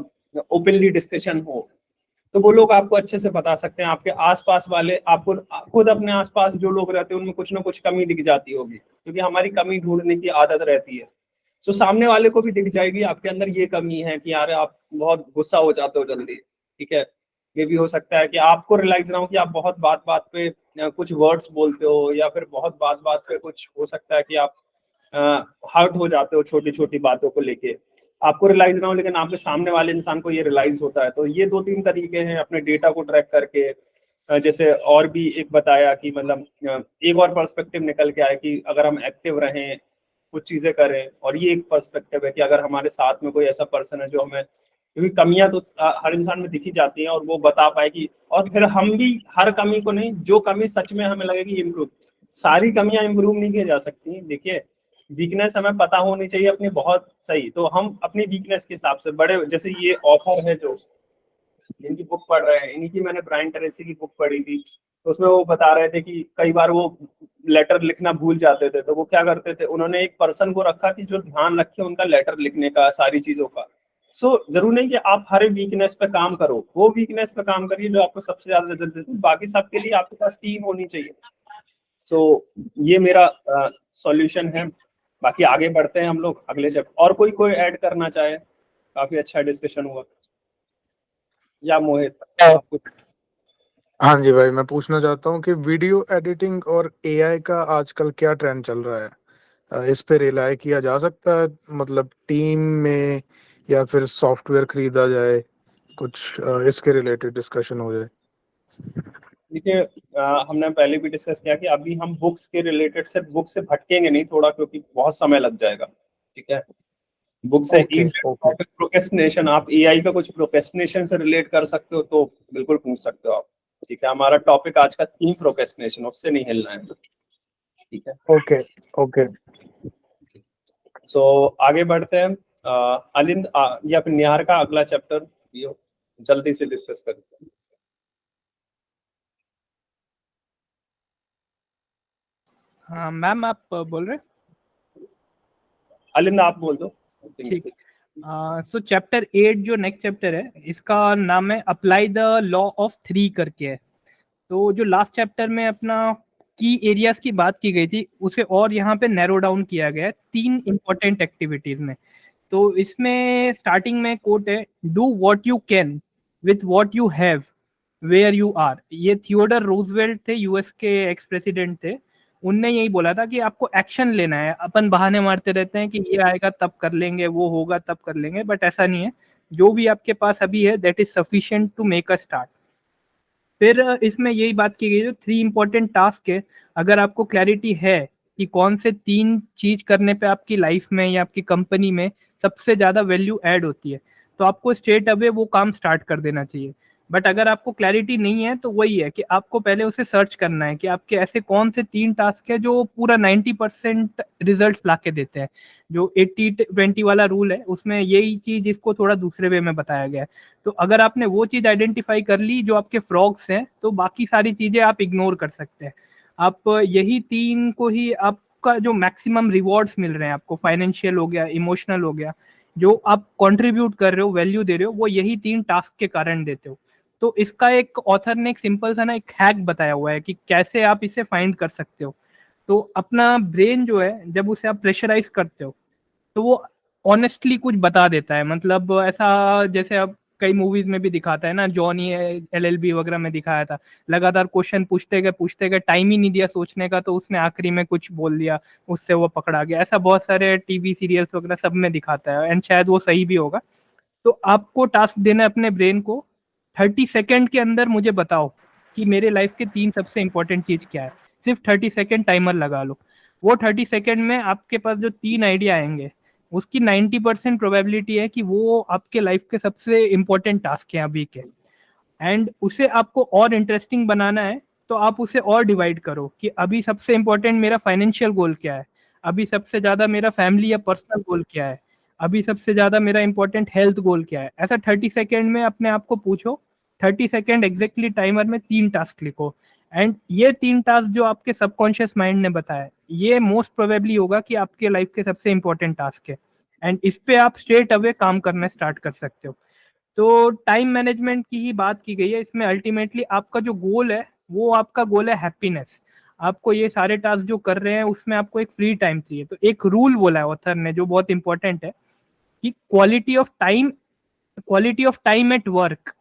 ओपनली डिस्कशन हो। तो वो लोग आपको अच्छे से बता सकते हैं। आपके आसपास वाले, आपको खुद अपने आसपास जो लोग रहते हैं उनमें कुछ ना कुछ कमी दिख जाती होगी, क्योंकि हमारी कमी ढूंढने की आदत रहती है। तो सामने वाले को भी दिख जाएगी आपके अंदर ये कमी है कि यार आप बहुत गुस्सा हो जाते हो जल्दी, ठीक है। ये भी हो सकता है कि आपको रियलाइज ना हो कि आप बहुत बात बात पे कुछ वर्ड्स बोलते हो या फिर बहुत बात बात पे कुछ हो सकता है कि आप हर्ट हो जाते हो छोटी छोटी बातों को लेके, आपको रियलाइज ना हो लेकिन आपके सामने वाले इंसान को ये रियलाइज होता है। तो ये 2-3 तरीके हैं अपने डेटा को ट्रैक करके। जैसे और भी एक बताया कि मतलब एक और पर्सपेक्टिव निकल के आया कि अगर हम एक्टिव रहें, कुछ चीजें करें, और ये एक पर्सपेक्टिव है कि अगर हमारे साथ में कोई ऐसा पर्सन है जो हमें, क्योंकि कमियां तो हर इंसान में दिखी जाती हैं, और वो बता पाए कि, और फिर हम भी हर कमी को नहीं, जो कमी सच में हमें लगेगी इम्प्रूव, सारी कमियां इम्प्रूव नहीं की जा सकती। देखिए वीकनेस हमें पता होनी चाहिए अपनी, बहुत सही, तो हम अपनी वीकनेस के हिसाब से बड़े, जैसे ये ऑथर है जो इनकी बुक पढ़ रहे हैं, इनकी मैंने ब्रायन ट्रेसी की बुक पढ़ी थी, तो उसमें वो बता रहे थे कि कई बार वो लेटर लिखना भूल जाते थे, तो वो क्या करते थे, उन्होंने एक पर्सन को रखा कि जो ध्यान रखे उनका लेटर लिखने का, सारी चीजों का। सो जरूर नहीं कि आप हर वीकनेस पे काम करो, वो वीकनेस पे काम करिए जो आपको सबसे ज्यादा रिजल्ट देती है, बाकी सबके लिए आपके पास टीम होनी चाहिए। सो ये मेरा सॉल्यूशन है। बाकी आगे बढ़ते हैं हम लोग अगले चैप्टर, और कोई ऐड करना चाहे? काफी अच्छा डिस्कशन हुआ। या मोहित आप कुछ? हाँ जी भाई, मैं पूछना चाहता हूँ कि वीडियो एडिटिंग और एआई का आजकल क्या ट्रेंड चल रहा है? इस पे रिलाय किया जा सकता है, मतलब टीम में, या फिर सॉफ्टवेयर खरीदा जाए? कुछ इसके रिलेटेड डिस्कशन हो जाए। देखिए हमने पहले भी डिस्कस किया कि अभी हम बुक्स के रिलेटेड सिर्फ बुक से भटकेंगे नहीं थोड़ा, क्योंकि बहुत समय लग जाएगा। ठीक है, बुक से ओके ओके प्रोक्रेस्टिनेशन, आप एआई का कुछ प्रोक्रेस्टिनेशन से रिलेट कर सकते हो तो बिल्कुल पूछ सकते हो आप। ठीक है, हमारा टॉपिक आज का थीम प्रोक्रेस्टिनेशन, उससे नहीं हिलना है। ठीक है, ओके ओके। सो आगे बढ़ते हैं। अलिंद या फिर निहार का अगला चैप्टर ये जल्दी से डिस्कस करते हैं। हाँ मैम, आप बोल रहे? अलिंद आप बोल दो। ठीक। सो चैप्टर 8 जो नेक्स्ट चैप्टर है, इसका नाम है अप्लाई द लॉ ऑफ 3 करके है। तो जो लास्ट चैप्टर में अपना की एरियाज की बात की गई थी, उसे और यहाँ पे नैरो डाउन किया गया है 3 इंपॉर्टेंट एक्टिविटीज में। तो इसमें स्टार्टिंग में कोट है, do what you can with what you have where you are. ये थियोडर रूजवेल्ट थे, यूएस के एक्स प्रेसिडेंट थे, उनने यही बोला था कि आपको एक्शन लेना है। अपन बहाने मारते रहते हैं कि ये आएगा तब कर लेंगे, वो होगा तब कर लेंगे, बट ऐसा नहीं है। जो भी आपके पास अभी है that is sufficient to make a start. फिर इसमें यही बात की गई, जो 3 इंपॉर्टेंट टास्क है, अगर आपको क्लैरिटी है कि कौन से 3 चीज करने पे आपकी लाइफ में या आपकी कंपनी में सबसे ज्यादा वैल्यू ऐड होती है, तो आपको स्ट्रेट अवे वो काम स्टार्ट कर देना चाहिए। बट अगर आपको क्लैरिटी नहीं है तो वही है कि आपको पहले उसे सर्च करना है कि आपके ऐसे कौन से 3 टास्क है जो पूरा 90% रिजल्ट ला के देते हैं। जो 80-20 वाला रूल है उसमें यही चीज इसको थोड़ा दूसरे वे में बताया गया है। तो अगर आपने वो चीज आइडेंटिफाई कर ली जो आपके फ्रॉग्स हैं, तो बाकी सारी चीजें आप इग्नोर कर सकते हैं। आप यही 3 को ही, आपका जो मैक्सिमम रिवॉर्ड्स मिल रहे हैं आपको, फाइनेंशियल हो गया, इमोशनल हो गया, जो आप कंट्रीब्यूट कर रहे हो, वैल्यू दे रहे हो, वो यही 3 टास्क के कारण देते हो। तो इसका एक ऑथर ने एक सिंपल सा ना एक हैक बताया हुआ है कि कैसे आप इसे फाइंड कर सकते हो। तो अपना ब्रेन जो है, जब उसे आप प्रेशराइज करते हो तो वो ऑनेस्टली कुछ बता देता है। मतलब ऐसा जैसे अब कई मूवीज में भी दिखाता है ना, जॉनी एलएलबी वगैरह में दिखाया था, लगातार क्वेश्चन पूछते गए, टाइम ही नहीं दिया सोचने का, तो उसने आखिरी में कुछ बोल दिया, उससे वो पकड़ा गया। ऐसा बहुत सारे टीवी सीरियल्स वगैरह सब में दिखाता है, एंड शायद वो सही भी होगा। तो आपको टास्क देना है अपने ब्रेन को, 30 सेकेंड के अंदर मुझे बताओ कि मेरे लाइफ के 3 सबसे इंपॉर्टेंट चीज क्या है। सिर्फ 30 सेकेंड टाइमर लगा लो। वो 30 सेकेंड में आपके पास जो 3 आइडिया आएंगे, उसकी 90% प्रोबेबिलिटी है कि वो आपके लाइफ के सबसे इंपॉर्टेंट टास्क हैं अभी के। एंड उसे आपको और इंटरेस्टिंग बनाना है, तो आप उसे और डिवाइड करो कि अभी सबसे इंपॉर्टेंट मेरा फाइनेंशियल गोल क्या है, अभी सबसे ज्यादा मेरा फैमिली या पर्सनल गोल क्या है, अभी सबसे ज्यादा मेरा इंपॉर्टेंट हेल्थ गोल क्या है। ऐसा 30 सेकेंड में अपने आप को पूछो। 30 सेकेंड एग्जैक्टली टाइमर में 3 टास्क लिखो। एंड ये 3 टास्क जो आपके सबकॉन्शियस माइंड ने बताया, ये मोस्ट प्रोबेबली होगा कि आपके लाइफ के सबसे इंपॉर्टेंट टास्क है। एंड इस पे आप स्ट्रेट अवे काम करना स्टार्ट कर सकते हो। तो टाइम मैनेजमेंट की ही बात की गई है इसमें। अल्टीमेटली आपका जो गोल है, वो आपका गोल है हैप्पीनेस। आपको ये सारे टास्क जो कर रहे हैं उसमें आपको एक फ्री टाइम चाहिए। तो एक रूल बोला है ऑथर ने जो बहुत इंपॉर्टेंट है कि quality of time at work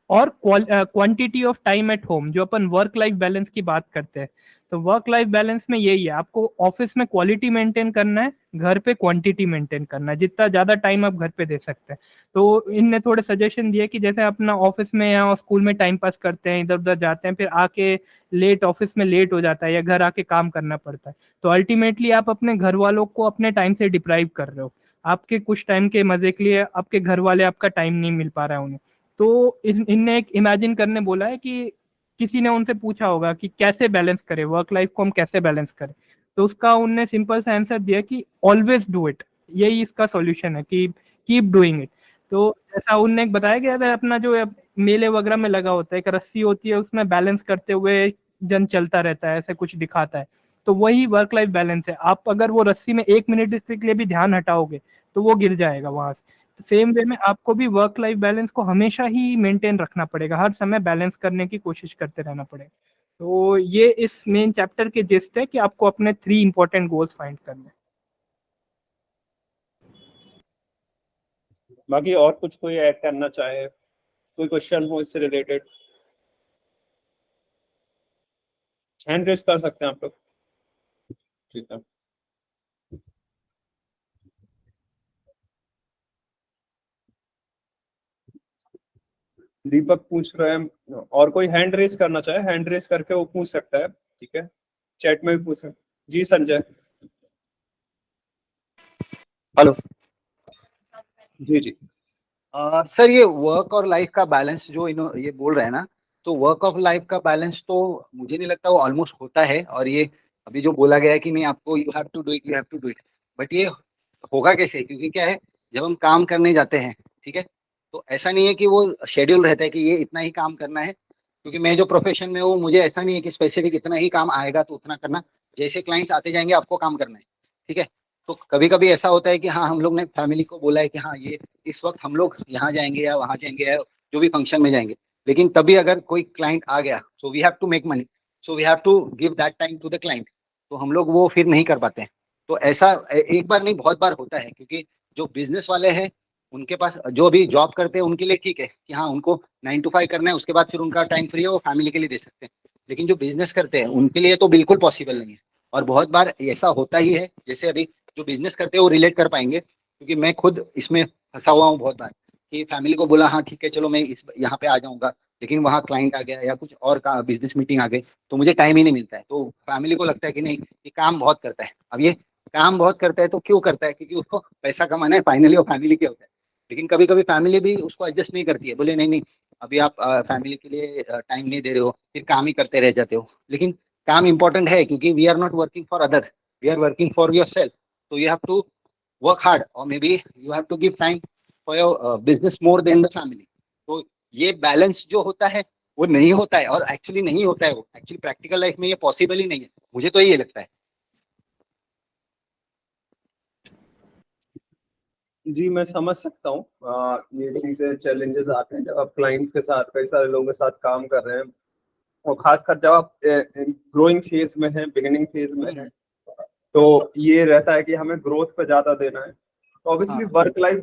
और quantity of time at home, जो अपन वर्क लाइफ बैलेंस की बात करते हैं, तो वर्क लाइफ बैलेंस में यही है, आपको ऑफिस में क्वालिटी मेंटेन करना है, घर पे क्वांटिटी मेंटेन करना है, जितना ज्यादा टाइम आप घर पे दे सकते हैं। तो इनने थोड़े सजेशन दिए कि जैसे अपना ऑफिस में या स्कूल में टाइम पास करते हैं, इधर उधर जाते हैं, फिर आके लेट ऑफिस में लेट हो जाता है या घर आके काम करना पड़ता है, तो अल्टीमेटली आप अपने घर वालों को अपने टाइम से डिप्राइव कर रहे हो। आपके कुछ टाइम के मजे के लिए आपके घर वाले आपका टाइम नहीं मिल पा रहा है उन्हें। तो इनने एक इमेजिन करने बोला है कि किसी ने उनसे पूछा होगा कि कैसे बैलेंस करें वर्क लाइफ को, हम कैसे बैलेंस करें, तो उसका उनने सिंपल सा आंसर दिया कि ऑलवेज डू इट, यही इसका सॉल्यूशन है कि कीप डूइंग इट। तो जैसा उनने एक बताया कि अगर अपना जो मेले वगैरह में लगा होता है, एक रस्सी होती है, उसमें बैलेंस करते हुए जन चलता रहता है, ऐसे कुछ दिखाता है, तो वही वर्क लाइफ बैलेंस है। आप अगर वो रस्सी में 1 मिनट के लिए भी ध्यान हटाओगे तो वो गिर जाएगा वहां से। सेम वे में आपको भी वर्क लाइफ बैलेंस को हमेशा ही मेंटेन रखना पड़ेगा, हर समय बैलेंस करने की कोशिश करते रहना पड़ेगा। तो ये इस मेन चैप्टर के जिस्ट है कि आपको अपने 3 इंपॉर्टेंट गोल्स फाइंड करने। बाकी और कुछ कोई ऐड करना चाहे, कोई क्वेश्चन हो इससे रिलेटेड, हैंड रेज कर सकते हैं आप लोग। ठीक है, दीपक पूछ रहे हैं, और कोई हैंड रेज करना चाहे हैंड रेज करके वो पूछ सकता है। ठीक है, चैट में भी पूछ सकते। जी संजय। हेलो। जी जी। सर ये वर्क और लाइफ का बैलेंस जो ये बोल रहे हैं ना, तो वर्क ऑफ लाइफ का बैलेंस तो मुझे नहीं लगता वो ऑलमोस्ट होता है। और ये अभी जो बोला गया है कि नहीं आपको you have to do it, you have to do it, but ये होगा कैसे? क्योंकि क्या है, जब हम काम करने जाते हैं, ठीक है, तो ऐसा नहीं है कि वो शेड्यूल रहता है कि ये इतना ही काम करना है। क्योंकि मैं जो प्रोफेशन में हूँ, मुझे ऐसा नहीं है कि स्पेसिफिक इतना ही काम आएगा तो उतना करना, जैसे क्लाइंट्स आते जाएंगे आपको काम करना है, ठीक है। तो कभी कभी ऐसा होता है कि हाँ, हम लोग ने फैमिली को बोला है कि हाँ ये इस वक्त हम लोग यहाँ जाएंगे या वहाँ जाएंगे या जो भी फंक्शन में जाएंगे, लेकिन तभी अगर कोई क्लाइंट आ गया, so we have to make money, so we have to give that time to the client, तो हम लोग वो फिर नहीं कर पाते हैं। तो ऐसा एक बार नहीं बहुत बार होता है, क्योंकि जो बिजनेस वाले हैं उनके पास, जो अभी जॉब करते हैं उनके लिए ठीक है कि हाँ उनको 9 to 5 करना है, उसके बाद फिर उनका टाइम फ्री है, वो फैमिली के लिए दे सकते हैं। लेकिन जो बिजनेस करते हैं उनके लिए तो बिल्कुल पॉसिबल नहीं है। और बहुत बार ऐसा होता ही है, जैसे अभी जो बिजनेस करते हैं वो रिलेट कर पाएंगे, क्योंकि मैं खुद इसमें फंसा हुआ हूँ बहुत बार कि फैमिली को बोला हाँ ठीक है चलो मैं यहाँ पे आ जाऊंगा, लेकिन वहाँ क्लाइंट आ गया या कुछ और का बिजनेस मीटिंग आ गई, तो मुझे टाइम ही नहीं मिलता है। तो फैमिली को लगता है कि नहीं ये काम बहुत करता है। अब ये काम बहुत करता है तो क्यों करता है? क्योंकि उसको पैसा कमाना है, फाइनली वो फैमिली के होता है। लेकिन कभी कभी फैमिली भी उसको एडजस्ट नहीं करती है, बोले नहीं नहीं अभी आप फैमिली के लिए टाइम नहीं दे रहे हो, फिर काम ही करते रह जाते हो। लेकिन काम इंपॉर्टेंट है, क्योंकि we are not working for others, we are working for yourself. So you have to work hard, or maybe you have to give time for your business more than the family. तो ये balance जो होता है वो नहीं होता है, और एक्चुअली नहीं होता है, वो एक्चुअली प्रैक्टिकल लाइफ में ये पॉसिबल ही नहीं है, मुझे तो ये लगता है। जी मैं समझ सकता हूँ, ये चीजें चैलेंजेस आते हैं जब आप क्लाइंट्स के साथ, कई सारे लोगों के साथ काम कर रहे हैं, और खासकर जब आप ग्रोइंग फेज में हैं, बिगिनिंग फेज में हैं, तो ये रहता है कि हमें ग्रोथ पे ज्यादा देना है। तो ऑब्वियसली वर्क लाइफ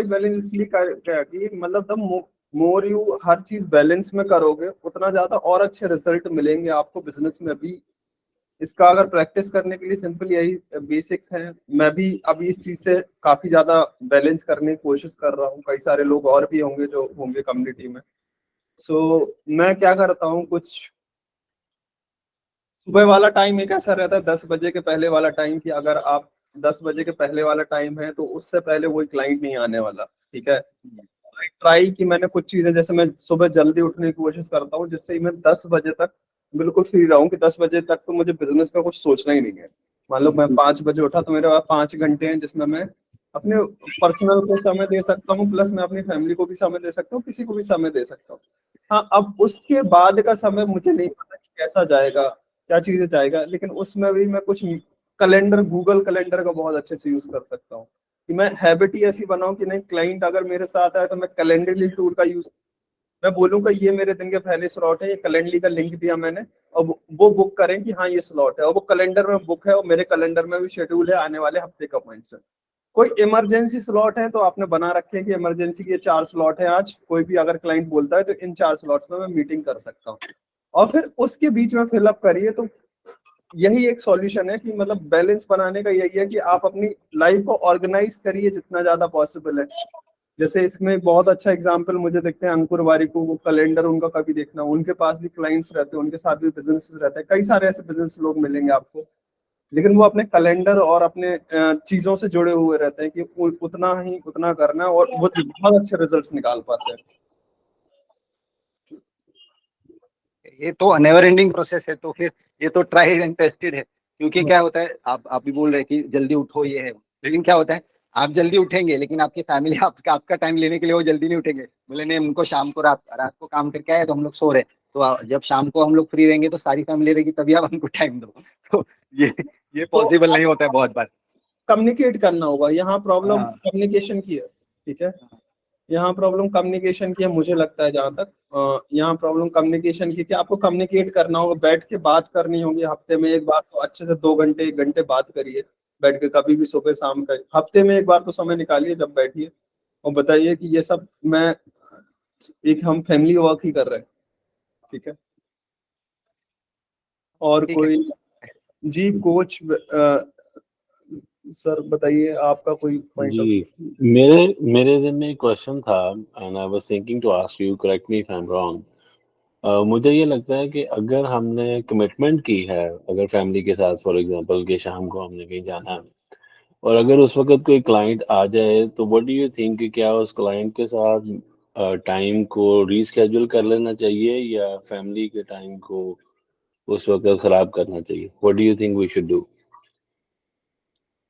बैलेंस इसलिए कि मतलब द मोर यू हर चीज बैलेंस में करोगे, उतना ज्यादा और अच्छे रिजल्ट मिलेंगे आपको बिजनेस में भी। इसका अगर प्रैक्टिस करने के लिए सिंपल यही बेसिक्स हैं। मैं भी अभी इस चीज से काफी ज्यादा बैलेंस करने की कोशिश कर रहा हूँ, कई सारे लोग और भी होंगे जो होंगे कम्युनिटी में। सो मैं क्या करता हूँ, कुछ सुबह वाला टाइम एक ऐसा रहता है 10 बजे के पहले वाला टाइम, कि अगर आप 10 बजे के पहले वाला टाइम है तो उससे पहले कोई क्लाइंट नहीं आने वाला। ठीक है, ट्राई कि मैंने कुछ चीजें, जैसे मैं सुबह जल्दी उठने की कोशिश करता हूँ जिससे मैं 10 बजे तक बिल्कुल फ्री रहूं, कि 10 बजे तक तो मुझे बिजनेस का कुछ सोचना ही नहीं है। मान लो मैं 5 बजे उठा तो मेरे पास 5 घंटे हैं जिसमें मैं अपने पर्सनल को समय दे सकता हूँ, प्लस मैं अपनी फैमिली को भी समय दे सकता हूँ, किसी को भी समय दे सकता हूँ। हाँ, अब उसके बाद का समय मुझे नहीं पता कि कैसा जाएगा, क्या चीजें जाएगा, लेकिन उसमें भी मैं कुछ कैलेंडर, गूगल कैलेंडर का बहुत अच्छे से यूज कर सकता हूँ, कि मैं हैबिट ही ऐसी बनाऊं कि नहीं, क्लाइंट अगर मेरे साथ आए तो मैं कैलेंडरली टूल का यूज, मैं बोलूंगा ये मेरे दिन के पहले स्लॉट है, ये कैलेंडली का लिंक दिया मैंने, और वो बुक करें कि हाँ ये स्लॉट है, और वो कैलेंडर में बुक है, और मेरे कैलेंडर में भी शेड्यूल है आने वाले हफ्ते का पॉइंट्स है। कोई इमरजेंसी स्लॉट है तो आपने बना रखे हैं कि इमरजेंसी के 4 स्लॉट है, आज कोई भी अगर क्लाइंट बोलता है तो इन 4 स्लॉट्स में मैं मीटिंग कर सकता हूँ, और फिर उसके बीच में फिलअप करिए। तो यही एक सॉल्यूशन है कि मतलब बैलेंस बनाने का यही है कि आप अपनी लाइफ को ऑर्गेनाइज करिए जितना ज्यादा पॉसिबल है। जैसे इसमें बहुत अच्छा एग्जांपल मुझे देखते हैं अंकुर वारिक को, वो कैलेंडर उनका कभी देखना, उनके पास भी क्लाइंट्स रहते हैं, उनके साथ भी बिजनेस रहते हैं, कई सारे ऐसे बिजनेस लोग मिलेंगे आपको, लेकिन वो अपने कैलेंडर और अपने चीजों से जुड़े हुए रहते हैं कि उतना करना है, और वो बहुत अच्छे रिजल्ट्स निकाल पाते हैं। ये तो नेवर एंडिंग प्रोसेस है, तो फिर ये तो ट्राइड एंड टेस्टेड है। क्योंकि क्या होता है, आप भी बोल रहे हैं कि जल्दी उठो ये है, लेकिन क्या होता है, आप जल्दी उठेंगे लेकिन आपकी फैमिली आपका टाइम लेने के लिए वो जल्दी नहीं उठेंगे, बोले नहीं उनको शाम को रात को काम करके आए तो हम लोग सो रहे हैं, तो जब शाम को हम लोग फ्री रहेंगे तो सारी फैमिली रहेगी, तभी आप उनको टाइम दो। तो ये पॉसिबल नहीं होता है बहुत बार। कम्युनिकेट करना होगा, यहाँ प्रॉब्लम हाँ। कम्युनिकेशन की है, ठीक है, यहाँ प्रॉब्लम कम्युनिकेशन की है मुझे लगता है, जहां तक यहाँ प्रॉब्लम कम्युनिकेशन की, कि आपको कम्युनिकेट करना होगा, बैठ के बात करनी होगी, हफ्ते में एक बार तो अच्छे से 2 घंटे 1 घंटे बात करिए बैठ के, कभी भी सुबह शाम का, हफ्ते में एक बार तो समय निकालिए जब बैठिए और बताइए कि ये सब हम फैमिली वर्क ही कर रहे हैं, ठीक है। और कोई जी कोच सर बताइए आपका कोई पॉइंट ऑफ जी, मेरे ज़हन में एक क्वेश्चन था and I was thinking to ask you, correct me if I am wrong. मुझे ये लगता है कि अगर हमने कमिटमेंट की है, अगर फैमिली के साथ फॉर एग्जांपल कि शाम को हमने कहीं जाना है, और अगर उस वक्त कोई क्लाइंट आ जाए, तो व्हाट डू यू थिंक कि क्या उस क्लाइंट के साथ टाइम को रीस्केड्यूल कर लेना चाहिए या फैमिली के टाइम को उस वक्त खराब करना चाहिए? What do you think we should do?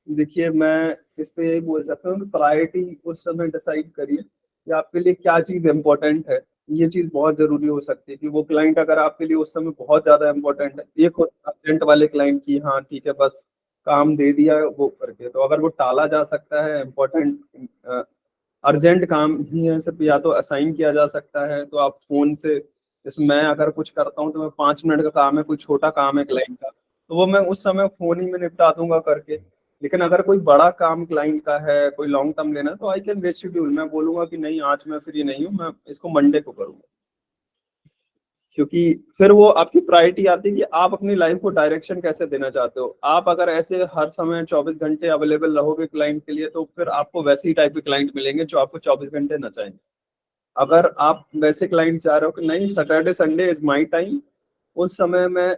देखिए मैं इस पे यही बोल सकता हूँ कि प्रायोरिटी उस समय डिसाइड करिए कि आपके लिए क्या चीज इम्पोर्टेंट है। ये चीज बहुत जरूरी हो सकती है कि वो क्लाइंट अगर आपके लिए उस समय बहुत ज्यादा इम्पोर्टेंट है, एक अर्जेंट वाले क्लाइंट की हाँ ठीक है बस काम दे दिया है वो करके, तो अगर वो टाला जा सकता है, इम्पोर्टेंट अर्जेंट काम ही है सिर्फ, या तो असाइन किया जा सकता है, तो आप फोन से, जैसे मैं अगर कुछ करता हूँ तो मैं 5 मिनट का काम है, कोई छोटा काम है क्लाइंट का, तो वो मैं उस समय फोन ही में निपटा दूंगा करके। लेकिन अगर कोई बड़ा काम क्लाइंट का है, कोई लॉन्ग टर्म लेना है, तो आई कैन रेशेड्यूल, मैं बोलूंगा कि नहीं आज मैं फ्री नहीं हूँ, मैं इसको मंडे को करूंगा, क्योंकि फिर वो आपकी प्रायोरिटी आती है कि आप अपनी लाइफ को डायरेक्शन कैसे देना चाहते हो। आप अगर ऐसे हर समय 24 घंटे अवेलेबल रहोगे क्लाइंट के लिए, तो फिर आपको वैसे ही टाइप के क्लाइंट मिलेंगे जो आपको 24 घंटे न चाहेंगे। अगर आप वैसे क्लाइंट चाह रहे हो कि नहीं Saturday Sunday is my time, उस समय में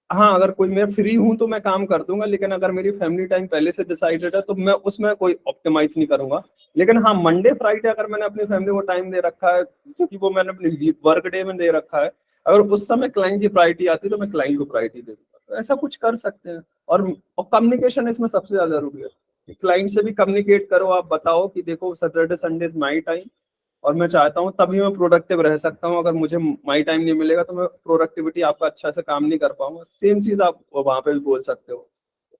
हाँ अगर कोई मैं फ्री हूं तो मैं काम कर दूंगा, लेकिन अगर मेरी फैमिली टाइम पहले से डिसाइडेड है तो मैं उसमें कोई ऑप्टिमाइज नहीं करूंगा। लेकिन हाँ मंडे फ्राइडे अगर मैंने अपनी फैमिली को टाइम दे रखा है, क्योंकि वो मैंने अपनी वर्क डे में दे रखा है, अगर उस समय क्लाइंट की प्रायोरिटी आती है तो मैं क्लाइंट को प्रायोरिटी दे दूंगा, तो ऐसा कुछ कर सकते हैं। और कम्युनिकेशन इसमें सबसे ज्यादा जरूरी है, क्लाइंट से भी कम्युनिकेट करो, आप बताओ कि देखो Saturday Sunday is my time और मैं चाहता हूँ तभी मैं प्रोडक्टिव रह सकता हूँ, अगर मुझे माई टाइम नहीं मिलेगा तो मैं प्रोडक्टिविटी आपका अच्छा से काम नहीं कर पाऊंगा। सेम चीज आप वहां पे भी बोल सकते हो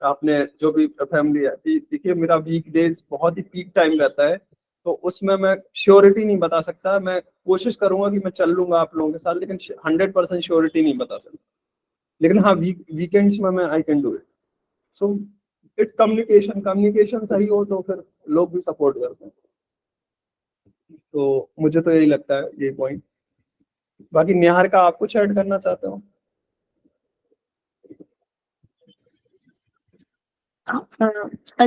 आपने जो भी फैमिली है कि देखिए मेरा वीक डेज बहुत ही पीक टाइम रहता है, तो उसमें मैं श्योरिटी नहीं बता सकता, मैं कोशिश करूंगा कि मैं चल लूंगा आप लोगों के साथ, लेकिन 100% श्योरिटी नहीं बता सकता। लेकिन हाँ वीकेंड्स में मैं I can do it. So it's communication सही हो तो फिर लोग भी सपोर्ट करते हैं। तो मुझे तो यही लगता है ये पॉइंट। बाकी निहार का आप कुछ ऐड करना चाहते हो?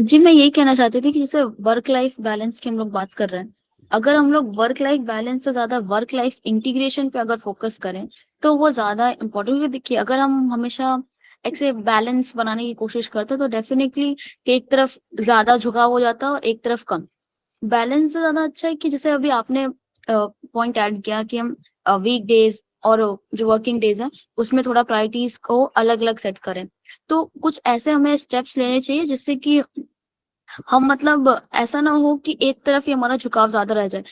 जी मैं यही कहना चाहती थी कि जैसे वर्क लाइफ बैलेंस की हम लोग बात कर रहे हैं, अगर हम लोग वर्क लाइफ बैलेंस से ज्यादा वर्क लाइफ इंटीग्रेशन पे अगर फोकस करें तो वो ज्यादा इम्पोर्टेंट। क्योंकि देखिए अगर हम हमेशा एक से बैलेंस बनाने की कोशिश करते हैं तो डेफिनेटली एक तरफ ज्यादा झुकाव हो जाता है और एक तरफ कम। बैलेंस से ज्यादा अच्छा है कि जैसे अभी आपने पॉइंट ऐड किया कि हम वीक डेज और जो वर्किंग डेज हैं उसमें थोड़ा प्रायोरिटीज को अलग अलग सेट करें। तो कुछ ऐसे हमें स्टेप्स लेने चाहिए जिससे कि हम मतलब ऐसा ना हो कि एक तरफ ही हमारा झुकाव ज्यादा रह जाए।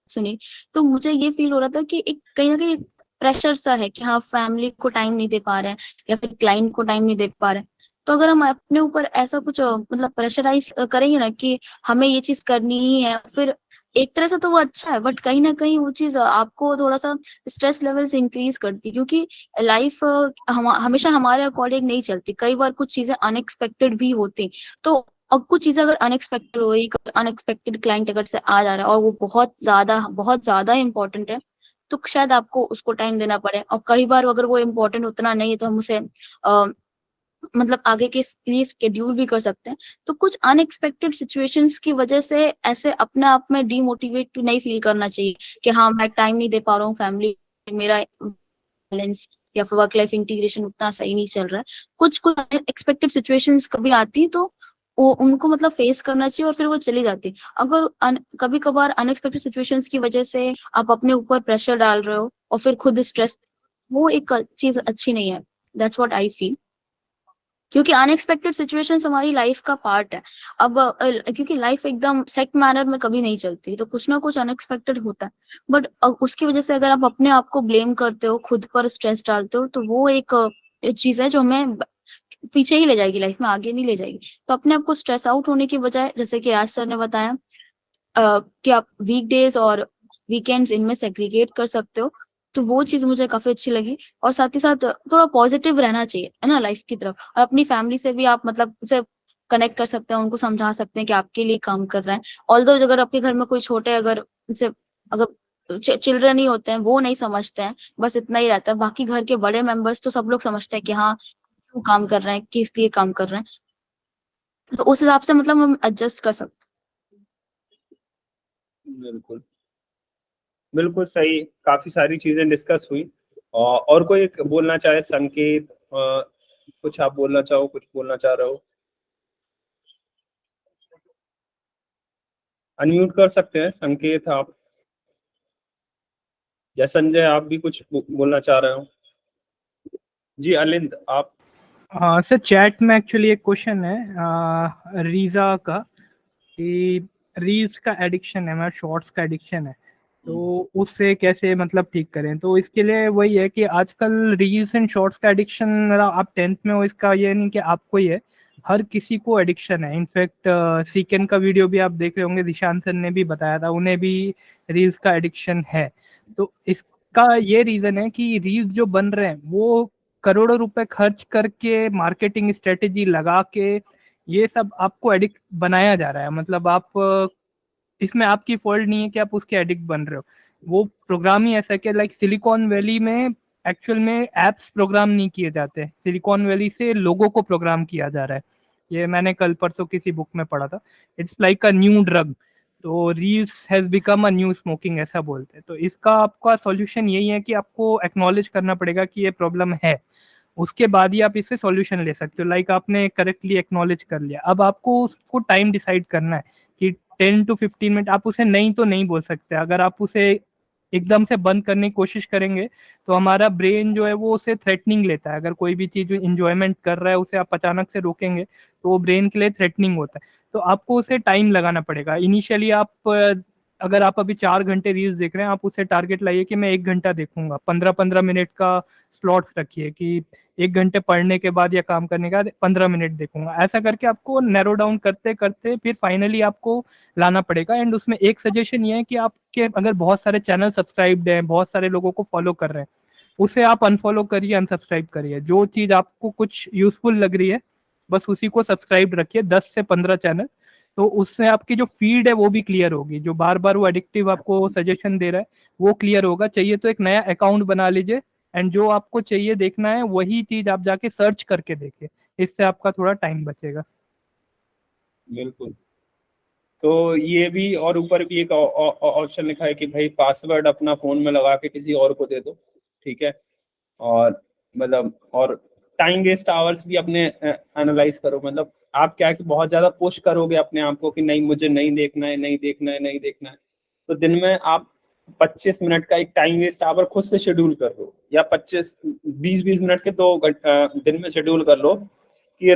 सुनिए, तो मुझे ये फील हो रहा था कि एक कहीं ना कहीं प्रेशर सा है कि हाँ फैमिली को टाइम नहीं दे पा रहे हैं या फिर क्लाइंट को टाइम नहीं दे पा रहे हैं। तो अगर हम अपने ऊपर ऐसा कुछ मतलब प्रेशराइज करेंगे ना कि हमें ये चीज करनी ही है, फिर एक तरह से तो वो अच्छा है, बट कहीं ना कहीं वो चीज आपको थोड़ा सा स्ट्रेस लेवल से इंक्रीज करती है। क्योंकि लाइफ हमेशा हमारे अकॉर्डिंग नहीं चलती, कई बार कुछ चीजें अनएक्सपेक्टेड भी होती। तो और कुछ चीजें अगर अनएक्सपेक्टेड हो रही, अनएक्सपेक्टेड क्लाइंट अगर से आ जा रहा है और वो बहुत ज्यादा इंपॉर्टेंट है, तो शायद आपको उसको टाइम देना पड़े। और कई बार अगर वो इम्पोर्टेंट उतना नहीं है तो हम उसे मतलब आगे के लिए स्केड्यूल भी कर सकते हैं। तो कुछ अनएक्सपेक्टेड सिचुएशंस की वजह से ऐसे अपने आप में डीमोटिवेट तो नहीं फील करना चाहिए कि हाँ मैं टाइम नहीं दे पा रहा हूँ, फैमिली मेरा बैलेंस या फिर वर्क लाइफ इंटीग्रेशन उतना सही नहीं चल रहा है। कुछ कुछ अनएक्सपेक्टेड सिचुएशंस कभी आती है तो वो उनको मतलब फेस करना चाहिए और फिर वो चली जाती है। अगर कभी कभार अनएक्सपेक्टेड सिचुएशंस की वजह से आप अपने ऊपर प्रेशर डाल रहे हो और फिर खुद स्ट्रेस, वो एक चीज अच्छी नहीं है। That's what I feel. क्योंकि अनएक्सपेक्टेड सिचुएशंस हमारी लाइफ का पार्ट है। अब क्योंकि लाइफ एकदम सेट मैनर में कभी नहीं चलती, तो कुछ ना कुछ अनएक्सपेक्टेड होता है। बट उसकी वजह से अगर आप अपने आप को ब्लेम करते हो, खुद पर स्ट्रेस डालते हो, तो वो एक चीज है जो हमें पीछे ही ले जाएगी, लाइफ में आगे नहीं ले जाएगी। तो अपने आप को स्ट्रेस आउट होने की बजाय, जैसे कि राज सर ने बताया कि आप वीकडेज और वीकेंड्स इनमें सेग्रीगेट कर सकते हो, तो वो चीज मुझे काफी अच्छी लगी। और साथ ही साथ थोड़ा पॉजिटिव रहना चाहिए, है ना, लाइफ की तरफ। और अपनी फैमिली से भी आप मतलब उसे कनेक्ट कर सकते हैं, उनको समझा सकते हैं कि आपके लिए काम कर रहे हैं। ऑल्दो अगर आपके घर में कोई छोटे अगर चिल्ड्रन ही होते हैं, वो नहीं समझते हैं, बस इतना ही रहता है। बाकी घर के बड़े मेंबर्स तो सब लोग समझते हैं कि हाँ क्यों काम कर रहे हैं, किस लिए काम कर रहे हैं। तो उस हिसाब से मतलब हम एडजस्ट कर सकते बिल्कुल बिल्कुल सही, काफी सारी चीजें डिस्कस हुई। और कोई एक बोलना चाहे, संकेत कुछ आप बोलना चाहो, कुछ बोलना चाह रहे हो, अनम्यूट कर सकते हैं संकेत आप, या संजय आप भी कुछ बोलना चाह रहे हो। जी अलिंद आप। हाँ सर, चैट में एक्चुअली एक क्वेश्चन है रीजा का कि रील्स का एडिक्शन है, मतलब शॉर्ट्स का एडिक्शन है, तो उससे कैसे मतलब ठीक करें। तो इसके लिए वही है कि आजकल रील्स एंड शॉर्ट्स का एडिक्शन, आप 10th में हो, इसका ये नहीं कि आपको ही है, हर किसी को एडिक्शन है। इनफैक्ट सीकेन का वीडियो भी आप देख रहे होंगे, दिशांत सर ने भी बताया था, उन्हें भी रील्स का एडिक्शन है। तो इसका ये रीजन है कि रील्स जो बन रहे हैं वो करोड़ों रुपए खर्च करके, मार्केटिंग स्ट्रेटेजी लगा के, ये सब आपको एडिक्ट बनाया जा रहा है। मतलब आप इसमें आपकी फॉल्ट नहीं है कि आप उसके एडिक्ट बन रहे हो, वो प्रोग्राम ही ऐसा है कि लाइक सिलिकॉन वैली में एक्चुअल में एप्स प्रोग्राम नहीं किए जाते, सिलिकॉन वैली से लोगों को प्रोग्राम किया जा रहा है। ये मैंने कल परसों किसी बुक में पढ़ा था। It's like a new drug, तो reels has become a new smoking ऐसा बोलते हैं। तो इसका आपका सॉल्यूशन यही है कि आपको एक्नॉलेज करना पड़ेगा कि ये प्रॉब्लम है, उसके बाद ही आप इससे सॉल्यूशन ले सकते हो। लाइक आपने करेक्टली एक्नॉलेज कर लिया, अब आपको उसको टाइम डिसाइड करना है कि 10 to 15 मिनट। आप उसे नहीं तो नहीं बोल सकते, अगर आप उसे एकदम से बंद करने की कोशिश करेंगे तो हमारा ब्रेन जो है वो उसे थ्रेटनिंग लेता है। अगर कोई भी चीज इंजॉयमेंट कर रहा है, उसे आप अचानक से रोकेंगे तो वो ब्रेन के लिए थ्रेटनिंग होता है। तो आपको उसे टाइम लगाना पड़ेगा। इनिशियली अगर आप अभी 4 घंटे रील्स देख रहे हैं, आप उसे टारगेट लाइए कि मैं 1 घंटा देखूंगा, 15-15 मिनट का स्लॉट्स रखिए कि 1 घंटे पढ़ने के बाद या काम करने के बाद 15 मिनट देखूंगा। ऐसा करके आपको नैरो डाउन करते करते फिर फाइनली आपको लाना पड़ेगा। एंड उसमें एक सजेशन ये है कि आपके अगर बहुत सारे चैनल सब्सक्राइब्ड हैं, बहुत सारे लोगों को फॉलो कर रहे हैं, उसे आप अनफॉलो करिए, अनसब्सक्राइब करिए। जो चीज आपको कुछ यूजफुल लग रही है बस उसी को सब्सक्राइब रखिए, 10 से 15 चैनल। तो उससे आपकी जो फीड है वो भी क्लियर होगी, जो बार बार वो एडिक्टिव आपको सजेशन दे रहा है वो क्लियर होगा। चाहिए तो एक नया अकाउंट बना लीजिए, एंड जो आपको चाहिए देखना है वही चीज आप जाके सर्च करके देखिए, इससे आपका थोड़ा टाइम बचेगा। बिल्कुल। तो ये भी, और ऊपर भी एक ऑप्शन लिखा है कि भाई पासवर्ड अपना फोन में लगा के किसी और को दे दो, ठीक है। और मतलब और टाइम वेस्ट आवर्स भी अपने एनालाइज करो। मतलब आप क्या है कि बहुत ज्यादा पुश करोगे अपने आप को कि नहीं मुझे नहीं देखना है, नहीं देखना है, नहीं देखना है, तो दिन में आप 25 मिनट का एक टाइम वेस्ट आवर खुद से शेड्यूल कर लो, या 20-20 मिनट के 2 दिन में शेड्यूल कर लो कि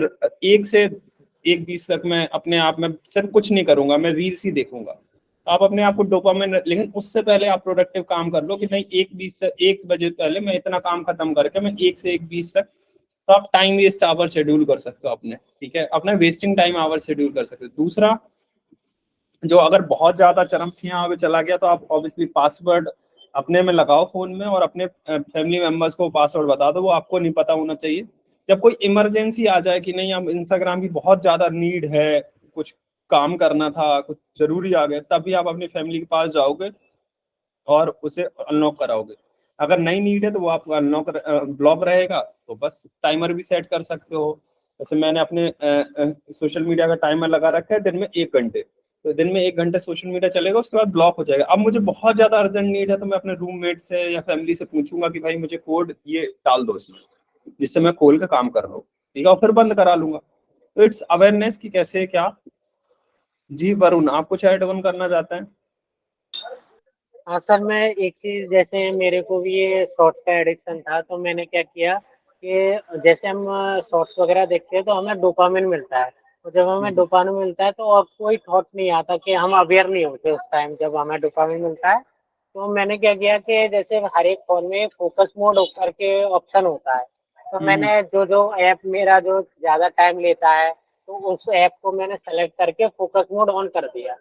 1 से 1:20 तक मैं अपने आप में सिर्फ कुछ नहीं करूंगा, मैं रील्स ही देखूंगा। आप अपने आप को डोपामिन, लेकिन उससे पहले आप प्रोडक्टिव काम कर लो कि नहीं 1:20 से 1 बजे पहले मैं इतना काम खत्म करके मैं 1 से 1:20 तक, तो आप टाइम वेस्ट आवर शेड्यूल कर सकते हो अपने, ठीक है, अपने वेस्टिंग टाइम आवर शेड्यूल कर सकते हो। दूसरा, जो अगर बहुत ज्यादा चरम सीमा पे चला गया तो आप ऑब्वियसली पासवर्ड अपने में लगाओ फोन में, और अपने फैमिली मेंबर्स को पासवर्ड बता दो, वो आपको नहीं पता होना चाहिए। जब कोई इमरजेंसी आ जाए कि नहीं अब इंस्टाग्राम की बहुत ज्यादा नीड है, कुछ काम करना था, कुछ जरूरी आ गया, तभी आप अपनी फैमिली के पास जाओगे और उसे अनलॉक कराओगे। अगर नहीं नीड है तो वो आपका अनलॉक ब्लॉक रहेगा, तो बस टाइमर भी सेट कर सकते हो। जैसे मैंने अपने सोशल मीडिया का टाइमर लगा रखा है दिन में 1 घंटे, तो दिन में 1 घंटे सोशल मीडिया चलेगा, उसके बाद ब्लॉक हो जाएगा। अब मुझे बहुत ज्यादा अर्जेंट नीड है तो मैं अपने रूममेट से या फैमिली से पूछूंगा कि भाई मुझे कोड ये डाल दो इसमें, जिससे मैं खोल के काम कर रहा हूँ, ठीक है, और फिर बंद करा लूंगा। तो इट्स अवेयरनेस की कैसे क्या। जी वरुण, आप कुछ ऐड ऑन करना चाहते हैं? हाँ सर, मैं एक चीज, जैसे मेरे को भी ये शॉर्ट्स का एडिक्शन था, तो मैंने क्या किया कि जैसे हम शॉर्ट्स वगैरह देखते हैं तो हमें डोपामिन मिलता है, तो जब हमें डोपामिन मिलता है तो और कोई थॉट नहीं आता कि हम अवेयर नहीं होते उस टाइम जब हमें डोपामिन मिलता है। तो मैंने क्या किया कि जैसे हर एक फोन में फोकस मोड करके ऑप्शन होता है, तो मैंने जो जो ऐप मेरा जो ज्यादा टाइम लेता है तो उस ऐप को मैंने सेलेक्ट करके फोकस मोड ऑन कर दिया।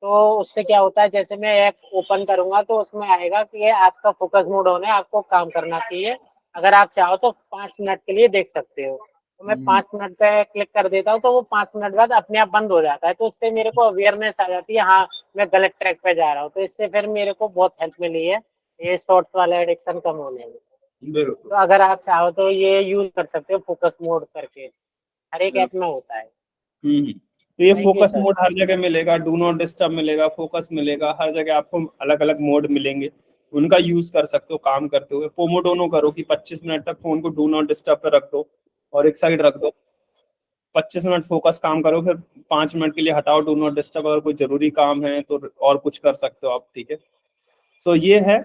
तो उससे क्या होता है, जैसे मैं ऐप ओपन करूंगा तो उसमें आएगा कि ये आपका फोकस मोड ऑन है, आपको काम करना चाहिए, अगर आप चाहो तो 5 मिनट के लिए देख सकते हो। तो मैं 5 मिनट पे क्लिक कर देता हूँ तो वो 5 मिनट बाद अपने आप बंद हो जाता है, तो उससे मेरे को अवेयरनेस आ जाती है, हाँ मैं गलत ट्रैक पे जा रहा हूँ। तो इससे फिर मेरे को बहुत हेल्प मिली है ये शॉर्ट्स वाला एडिक्शन कम होने में। बिल्कुल। तो अगर आप चाहो तो ये यूज कर सकते हो फोकस मोड करके, हर एक ऐप में होता है। तो ये Thank you, focus sir. Mode हर जगह मिलेगा, डू नॉट डिस्टर्ब मिलेगा, फोकस मिलेगा, हर जगह आपको अलग अलग मोड मिलेंगे, उनका यूज कर सकते हो काम करते हुए। पोमोडोनो करो कि 25 मिनट तक फोन को डू नॉट डिस्टर्ब पे रख दो और एक साइड रख दो, 25 मिनट फोकस काम करो, फिर 5 मिनट के लिए हटाओ डू नॉट डिस्टर्ब, अगर कोई जरूरी काम है तो और कुछ कर सकते हो आप, ठीक है। सो ये है,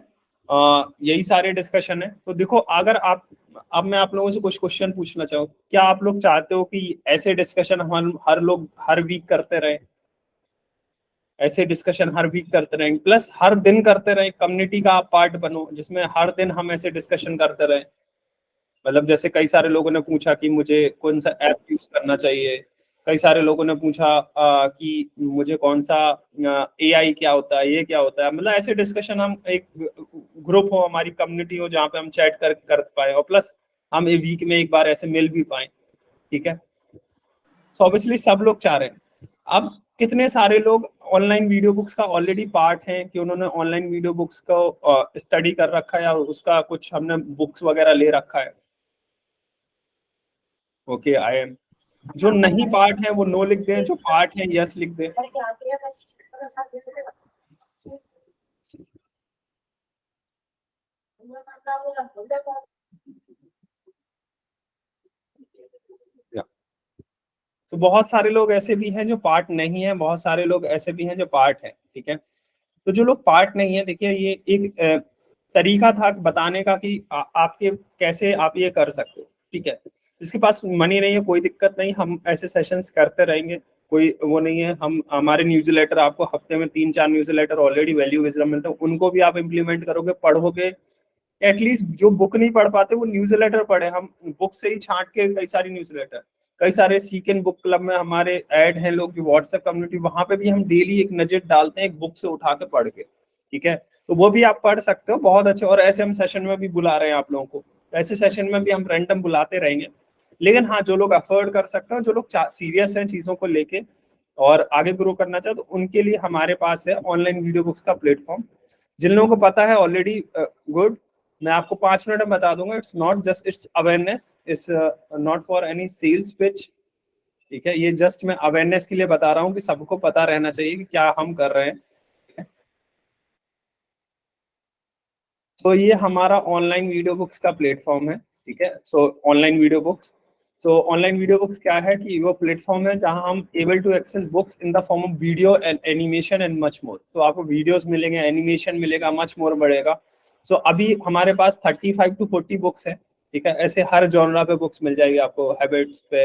यही सारे डिस्कशन है। तो देखो, अगर आप, अब मैं आप लोगों से कुछ क्वेश्चन पूछना चाहूँ, क्या आप लोग चाहते हो कि ऐसे डिस्कशन हम हर लोग हर वीक करते रहे, ऐसे डिस्कशन हर वीक करते रहें, प्लस हर दिन करते रहे, कम्युनिटी का आप पार्ट बनो जिसमें हर दिन हम ऐसे डिस्कशन करते रहे। मतलब जैसे कई सारे लोगों ने पूछा कि मुझे कौन सा ऐप यूज करना चाहिए, कई सारे लोगों ने पूछा कि मुझे कौन सा एआई क्या होता है, ये क्या होता है। मतलब ऐसे डिस्कशन हम एक ग्रुप हो, हमारी कम्युनिटी हो, जहाँ पे हम चैट कर पाए, और प्लस हम एक वीक में एक बार ऐसे मिल भी पाए, ठीक है। सो ऑब्वियसली सब लोग चाह रहे हैं। अब कितने सारे लोग ऑनलाइन वीडियो बुक्स का ऑलरेडी पार्ट हैं कि उन्होंने ऑनलाइन वीडियो बुक्स को स्टडी कर रखा है, या उसका कुछ हमने बुक्स वगैरह ले रखा है। Okay, I am. जो नहीं पार्ट है वो नो लिख दें, जो पार्ट है यस लिख दें। तो बहुत सारे लोग ऐसे भी हैं जो पार्ट नहीं है, बहुत सारे लोग ऐसे भी हैं जो पार्ट है, ठीक है। तो जो लोग पार्ट नहीं है, देखिए ये एक तरीका था बताने का कि आपके कैसे आप ये कर सकते हो, ठीक है। जिसके पास मनी नहीं है कोई दिक्कत नहीं, हम ऐसे सेशंस करते रहेंगे, कोई वो नहीं है। हम हमारे न्यूज़लेटर, आपको हफ्ते में 3-4 न्यूज़लेटर ऑलरेडी वैल्यू विजडम मिलते हैं, उनको भी आप इम्प्लीमेंट करोगे, पढ़ोगे। एटलीस्ट जो बुक नहीं पढ़ पाते वो न्यूज़लेटर पढ़े। हम बुक से ही छांट के कई सारी न्यूज़लेटर, कई सारे सीकेन बुक क्लब में हमारे ऐड हैं लोग की व्हाट्सएप कम्युनिटी, वहां पे भी हम डेली एक नजर डालते हैं एक बुक से उठा के पढ़ के, ठीक है। तो वो भी आप पढ़ सकते हो, बहुत अच्छे। और ऐसे हम सेशन में भी बुला रहे हैं आप लोगों को, ऐसे सेशन में भी हम रैंडम बुलाते रहेंगे। लेकिन हाँ, जो लोग अफोर्ड कर सकते हैं, जो लोग सीरियस हैं चीजों को लेके और आगे ग्रो करना चाहते, तो उनके लिए हमारे पास है ऑनलाइन वीडियो बुक्स का प्लेटफॉर्म। जिन लोगों को पता है ऑलरेडी, गुड, मैं आपको 5 मिनट में बता दूंगा। It's not just, it's awareness, it's not for any sales pitch, ठीक है। ये जस्ट मैं अवेयरनेस के लिए बता रहा हूँ कि सबको पता रहना चाहिए कि क्या हम कर रहे हैं। तो ये हमारा ऑनलाइन वीडियो बुक्स का प्लेटफॉर्म है, ठीक है। So online video books, online video books क्या है कि वो प्लेटफॉर्म है जहां हम able to access books in the form of video and animation and much more. तो आपको वीडियोस मिलेंगे, एनिमेशन मिलेगा, मच मोर बढ़ेगा। सो अभी हमारे पास 35 to 40 बुक्स है, ठीक है। ऐसे हर जॉनरा पे बुक्स मिल जाएगी आपको, हैबिट्स पे,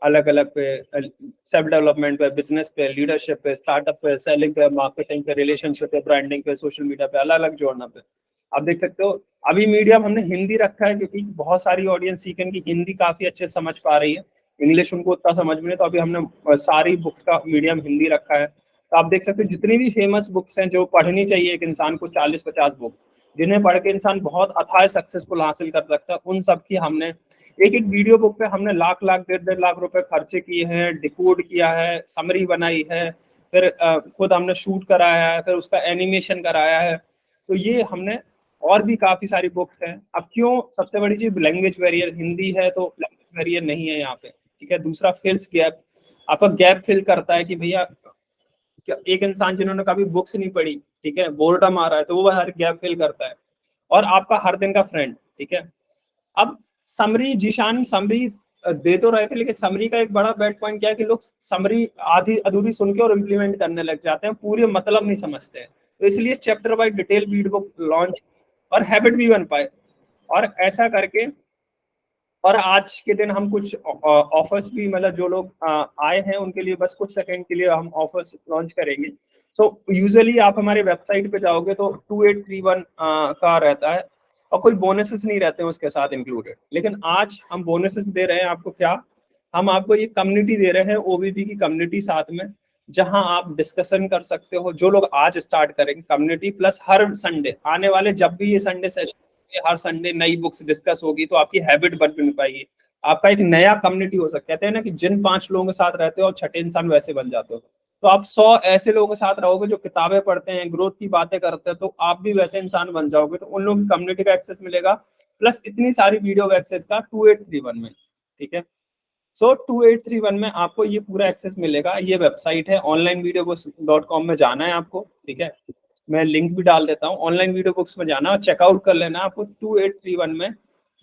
अलग अलग पे, सेल्फ डेवलपमेंट पे, बिजनेस पे, लीडरशिप पे, स्टार्टअप पे, सेलिंग पे, मार्केटिंग पे, रिलेशनशिप पे, ब्रांडिंग पे, सोशल मीडिया पे, अलग अलग जॉनरा पे आप देख सकते हो। अभी मीडियम हमने हिंदी रखा है क्योंकि बहुत सारी ऑडियंस सीखन की हिंदी काफी अच्छे से समझ पा रही है, इंग्लिश उनको उतना समझ में नहीं, तो अभी हमने सारी बुक्स का मीडियम हिंदी रखा है। तो आप देख सकते हो जितनी भी फेमस बुक्स हैं जो पढ़नी चाहिए एक इंसान को, 40-50 बुक्स जिन्हें पढ़ के इंसान बहुत अथाह सक्सेसफुल हासिल कर सकता है, उन सब की हमने एक एक वीडियो बुक पे हमने लाख लाख 1.5 लाख रुपए खर्चे किए हैं, डिकोड किया है, समरी बनाई है, फिर खुद हमने शूट कराया है, फिर उसका एनिमेशन कराया है। तो ये हमने और भी काफी सारी बुक्स हैं। अब क्यों सबसे बड़ी चीज लैंग्वेज बैरियर, हिंदी है तो लैंग्वेज बैरियर नहीं है यहाँ पे, ठीक है। दूसरा फिल्स गैप, आपका गैप फिल करता है कि भैया एक इंसान जिन्होंने कभी बुक्स नहीं पढ़ी, ठीक है, बोर्डम आ रहा है, तो वो हर गैप फिल करता है। और आपका हर दिन का फ्रेंड, ठीक है। अब समरी, जीशान समरी दे तो रहे थे, लेकिन समरी का एक बड़ा बैड पॉइंट क्या है कि लोग समरी आधी अधूरी सुन के और इम्प्लीमेंट करने लग जाते हैं, पूरे मतलब नहीं समझते हैं। तो इसलिए chapter wise detail video book launch और हैबिट भी बन पाए। और ऐसा करके, और आज के दिन हम कुछ ऑफर्स भी, मतलब जो लोग आए हैं उनके लिए बस कुछ सेकंड के लिए हम ऑफर्स लॉन्च करेंगे। सो यूजुअली आप हमारे वेबसाइट पे जाओगे तो 2831 का रहता है और कोई बोनसेस नहीं रहते हैं उसके साथ इंक्लूडेड। लेकिन आज हम बोनसेस दे रहे हैं आपको। क्या हम आपको ये कम्युनिटी दे रहे हैं, ओबीबी की कम्युनिटी साथ में, जहां आप डिस्कशन कर सकते हो। जो लोग आज स्टार्ट करेंगे कम्युनिटी, प्लस हर संडे आने वाले, जब भी ये संडे सेशन, हर संडे नई बुक्स डिस्कस होगी, तो आपकी हैबिट बन पाएगी। आपका एक नया कम्युनिटी हो सकता है। कहते हैं ना कि जिन 5 लोगों के साथ रहते हो और छठे इंसान वैसे बन जाते हो, तो आप 100 ऐसे लोगों के साथ रहोगे जो किताबें पढ़ते हैं, ग्रोथ की बातें करते हैं, तो आप भी वैसे इंसान बन जाओगे। तो उन लोगों की कम्युनिटी का एक्सेस मिलेगा, प्लस इतनी सारी वीडियो एक्सेस का 2831 में, ठीक है। सो 2831 में आपको ये पूरा एक्सेस मिलेगा। ये वेबसाइट है onlinevideobooks.com में जाना है आपको, ठीक है। मैं लिंक भी डाल देता हूँ। ऑनलाइन वीडियो बुक्स में जाना और चेकआउट कर लेना, आपको 2831 में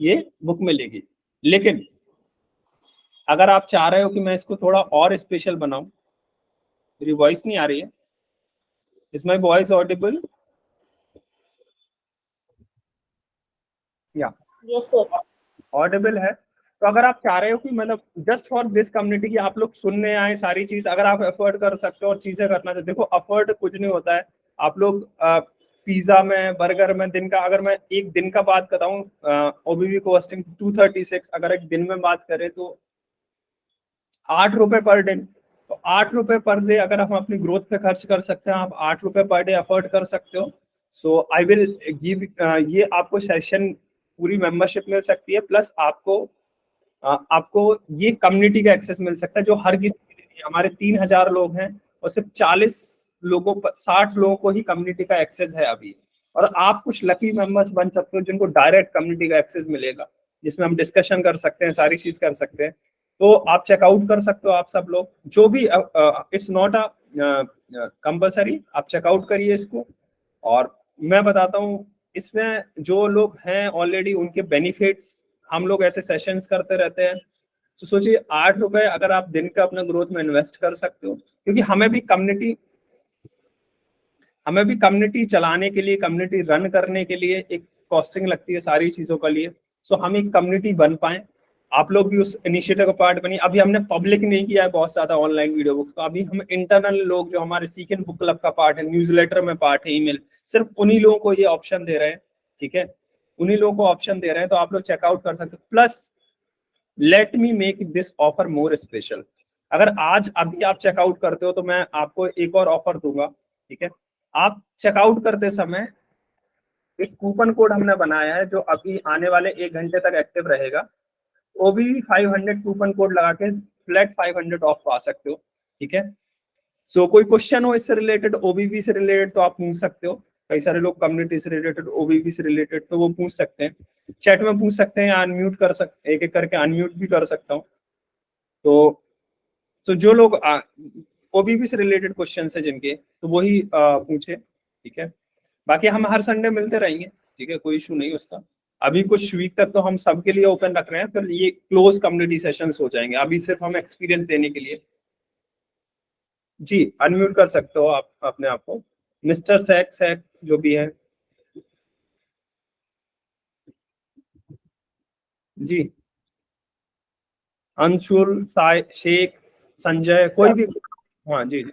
ये बुक मिलेगी। लेकिन अगर आप चाह रहे हो कि मैं इसको थोड़ा और स्पेशल बनाऊं, मेरी वॉइस नहीं आ रही है, इज माय वॉइस ऑडिबल? या यस सर, ऑडिबल है। तो अगर आप चाह रहे हो कि मतलब जस्ट फॉर दिस कम्युनिटी की आप लोग सुनने आए सारी चीज, अगर आप अफोर्ड कर सकते हो और चीजें करना चाहते, देखो अफोर्ड कुछ नहीं होता है। आप लोग पिज्जा में, बर्गर में दिन का, अगर मैं एक दिन का बात बताऊं, ओबीबी कॉस्टिंग 236, अगर एक दिन में बात करें तो 8 रुपए पर डे। तो 8 रुपए पर डे अगर हम अपनी ग्रोथ पे खर्च कर सकते हैं, आप 8 रुपए पर डे अफोर्ड कर सकते हो। सो आई विल गिव, ये आपको सेशन पूरी मेंबरशिप मिल सकती है, प्लस आपको ये कम्युनिटी का एक्सेस मिल सकता है जो हर किसी के लिए। हमारे 3000 लोग हैं और सिर्फ 40 लोगों, 60 लोगों को ही कम्युनिटी का एक्सेस है अभी। और आप कुछ लकी मेंबर्स बन सकते हो जिनको डायरेक्ट कम्युनिटी का एक्सेस मिलेगा, जिसमें हम डिस्कशन कर सकते हैं, सारी चीज कर सकते हैं। तो आप चेकआउट कर सकते हो, आप सब लोग जो भी, इट्स नॉट अ कंपल्सरी, आप चेकआउट करिए इसको। और मैं बताता हूँ इसमें जो लोग हैं ऑलरेडी, उनके बेनिफिट्स, हम लोग ऐसे सेशंस करते रहते हैं। तो सोचिए 8 रुपए अगर आप दिन का अपना ग्रोथ में इन्वेस्ट कर सकते हो, क्योंकि हमें भी कम्युनिटी चलाने के लिए, कम्युनिटी रन करने के लिए एक कॉस्टिंग लगती है सारी चीजों के लिए। सो हम एक कम्युनिटी बन पाए, आप लोग भी उस इनिशिएटिव का पार्ट बनिए। अभी हमने पब्लिक नहीं किया है बहुत ज्यादा ऑनलाइन वीडियो बुक्स, तो अभी हम इंटरनल लोग जो हमारे सीकन बुक क्लब का पार्ट है, न्यूज़लेटर में पार्ट है, ईमेल, सिर्फ उन्हीं लोगों को ये ऑप्शन दे रहे हैं, ठीक है, उन्हीं लोगों को ऑप्शन दे रहे हैं। तो आप लोग चेकआउट कर सकते हो। Plus let me make this offer more special. अगर आज अभी आप चेकआउट करते हो तो मैं आपको एक और ऑफर दूंगा, ठीक है। आप चेकआउट करते समय एक कूपन कोड हमने बनाया है जो अभी आने वाले 1 घंटे तक एक्टिव रहेगा। ओबीवी 500 कूपन कोड लगा के फ्लैट 500 ऑफ पा सकते हो, ठीक है। सो कोई क्वेश्चन हो इससे रिलेटेड, ओबीवी से रिलेटेड, तो आप पूछ सकते हो। कई सारे लोग कम्युनिटी से रिलेटेड, ओबीवी से रिलेटेड, तो वो पूछ सकते हैं, चैट में पूछ सकते हैं, अनम्यूट कर सकते, एक एक करके अनम्यूट भी कर सकता हूँ। तो जो लोग ओबीवी से रिलेटेड क्वेश्चन है जिनके, तो वही पूछे, ठीक है। बाकी हम हर संडे मिलते रहेंगे, ठीक है, कोई इशू नहीं उसका। अभी कुछ वीक तक तो हम सबके लिए ओपन रख रहे हैं, फिर ये क्लोज कम्युनिटी सेशंस हो जाएंगे। अभी सिर्फ हम एक्सपीरियंस देने के लिए। जी अनम्यूट कर सकते हो आप अपने आप को, मिस्टर सैक जो भी है। जी अंशुल, शेख, संजय, कोई भी। हाँ जी जी।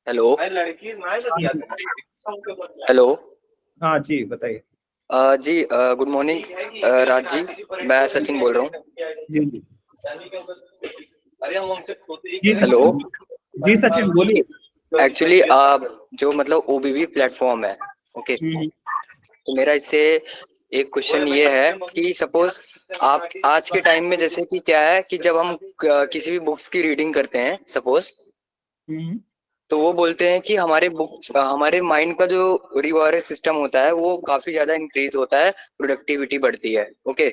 Hello hello. हाँ जी बताइए। जी गुड मॉर्निंग राज जी, मैं सचिन बोल रहा हूँ। जी जी हेलो जी सचिन बोलिए। एक्चुअली जो मतलब ओबीवी प्लेटफॉर्म है, ओके, तो मेरा इससे एक क्वेश्चन ये है कि सपोज आप आज के टाइम में जैसे कि क्या है कि जब हम किसी भी बुक्स की रीडिंग करते हैं सपोज, तो वो बोलते हैं कि हमारे माइंड का जो रिवॉर्ड सिस्टम होता है वो काफी ज्यादा इंक्रीज होता है, प्रोडक्टिविटी बढ़ती है। ओके,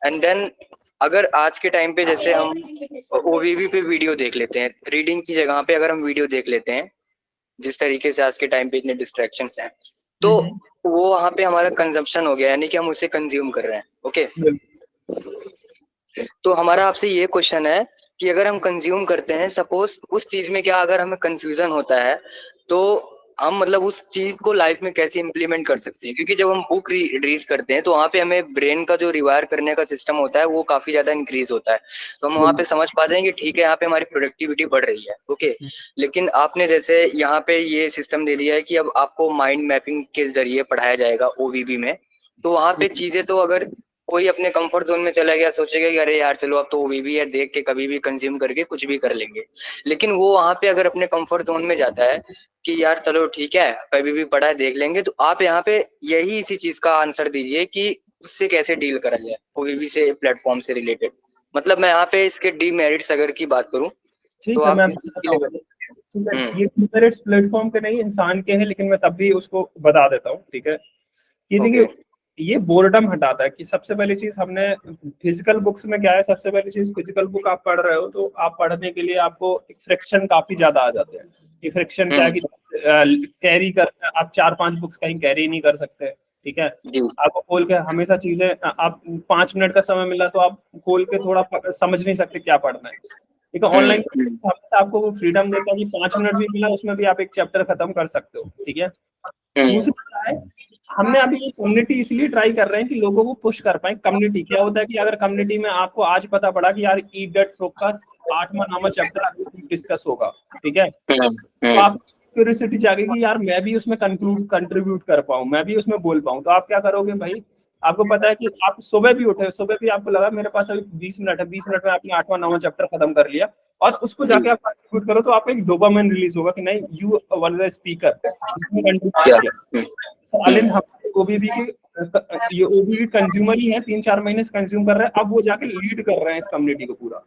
एंड देन अगर आज के टाइम पे जैसे हम ओवीवी पे वीडियो देख लेते हैं, रीडिंग की जगह पे अगर हम वीडियो देख लेते हैं, जिस तरीके से आज के टाइम पे इतने डिस्ट्रैक्शंस हैं, तो वो वहाँ पे हमारा कंजम्पशन हो गया, यानी कि हम उसे कंज्यूम कर रहे हैं। ओके, तो हमारा आपसे ये क्वेश्चन है कि अगर हम कंज्यूम करते हैं, सपोज उस चीज में क्या अगर हमें कंफ्यूजन होता है, तो हम मतलब उस चीज को लाइफ में कैसे इम्प्लीमेंट कर सकते हैं? क्योंकि जब हम बुक रीड करते हैं तो वहाँ पे हमें ब्रेन का जो रिवायर करने का सिस्टम होता है वो काफी ज्यादा इंक्रीज होता है, तो हम वहाँ पे समझ पाते हैं कि ठीक है यहाँ पे हमारी प्रोडक्टिविटी बढ़ रही है। ओके, लेकिन आपने जैसे यहाँ पे ये सिस्टम दे दिया है कि अब आपको माइंड मैपिंग के जरिए पढ़ाया जाएगा ओवीवी में, तो वहाँ पे चीजें तो अगर कोई अपने कंफर्ट जोन में चला गया, सोचेगा कि अरे यार चलो अब तो ओवीवी है, देख के कभी भी कंज्यूम करके कुछ भी कर लेंगे, लेकिन वो वहाँ पे अगर अपने कंफर्ट जोन में जाता है कि यार चलो ठीक है कभी भी पढ़ा है देख लेंगे, तो आप यहाँ पे यही इसी चीज का आंसर दीजिए कि उससे कैसे डील करा जाए ओवीवी से, प्लेटफॉर्म से रिलेटेड। मतलब मैं यहाँ पे इसके डीमेरिट्स अगर की बात करूँ तो है, आप मैं इस चीज के लिए ठीक है, ये डीमेरिट्स प्लेटफॉर्म के नहीं इंसान के हैं, लेकिन मैं तब भी उसको बता देता हूँ। ठीक है, ये देखिए ये बोर्डम हटाता है कि सबसे पहली चीज हमने फिजिकल बुक्स में क्या है, सबसे पहली चीज फिजिकल बुक आप पढ़ रहे हो तो आप पढ़ने के लिए आपको एक फ्रिक्शन काफी ज्यादा आ जाते हैं। ये फ्रिक्शन क्या है कि कैरी कर आप 4-5 बुक्स कहीं कैरी नहीं कर सकते। ठीक है, आपको खोल के हमेशा चीजें आप 5 मिनट का समय मिला तो आप खोल के थोड़ा समझ नहीं सकते क्या पढ़ना है। ठीक है, ऑनलाइन आपको वो फ्रीडम देता है कि 5 मिनट भी मिला उसमें भी आप एक चैप्टर खत्म कर सकते हो। ठीक है, दूसरा है हमने अभी ये कम्युनिटी इसलिए ट्राई कर रहे हैं कि लोगों को पुश कर पाए। कम्युनिटी क्या होता है कि अगर कम्युनिटी में आपको आज पता पड़ा कि यार ईट दैट फ्रॉग का 8वां 9वां चैप्टर डिस्कस होगा, ठीक है, तो आप क्यूरियोसिटी जागेगी यार मैं भी उसमें कंट्रीब्यूट कर पाऊं, मैं भी उसमें बोल पाऊं। तो आप क्या करोगे भाई, आपको पता है कि आप सुबह भी उठे, सुबह भी आपको लगा मेरे पास अभी 20 मिनट है, 20 मिनट में आपने 8वां 9वां चैप्टर खत्म कर लिया और उसको जाके आप कंट्रीब्यूट करो तो आपको एक डोपामाइन रिलीज होगा कि नहीं यू वर द स्पीकर। ओबीवी के ये ओबीवी कंज्यूमर ही है, 3-4 महीने से कंज्यूम कर रहे हैं, अब वो जाके लीड कर रहे हैं इस कम्युनिटी को पूरा।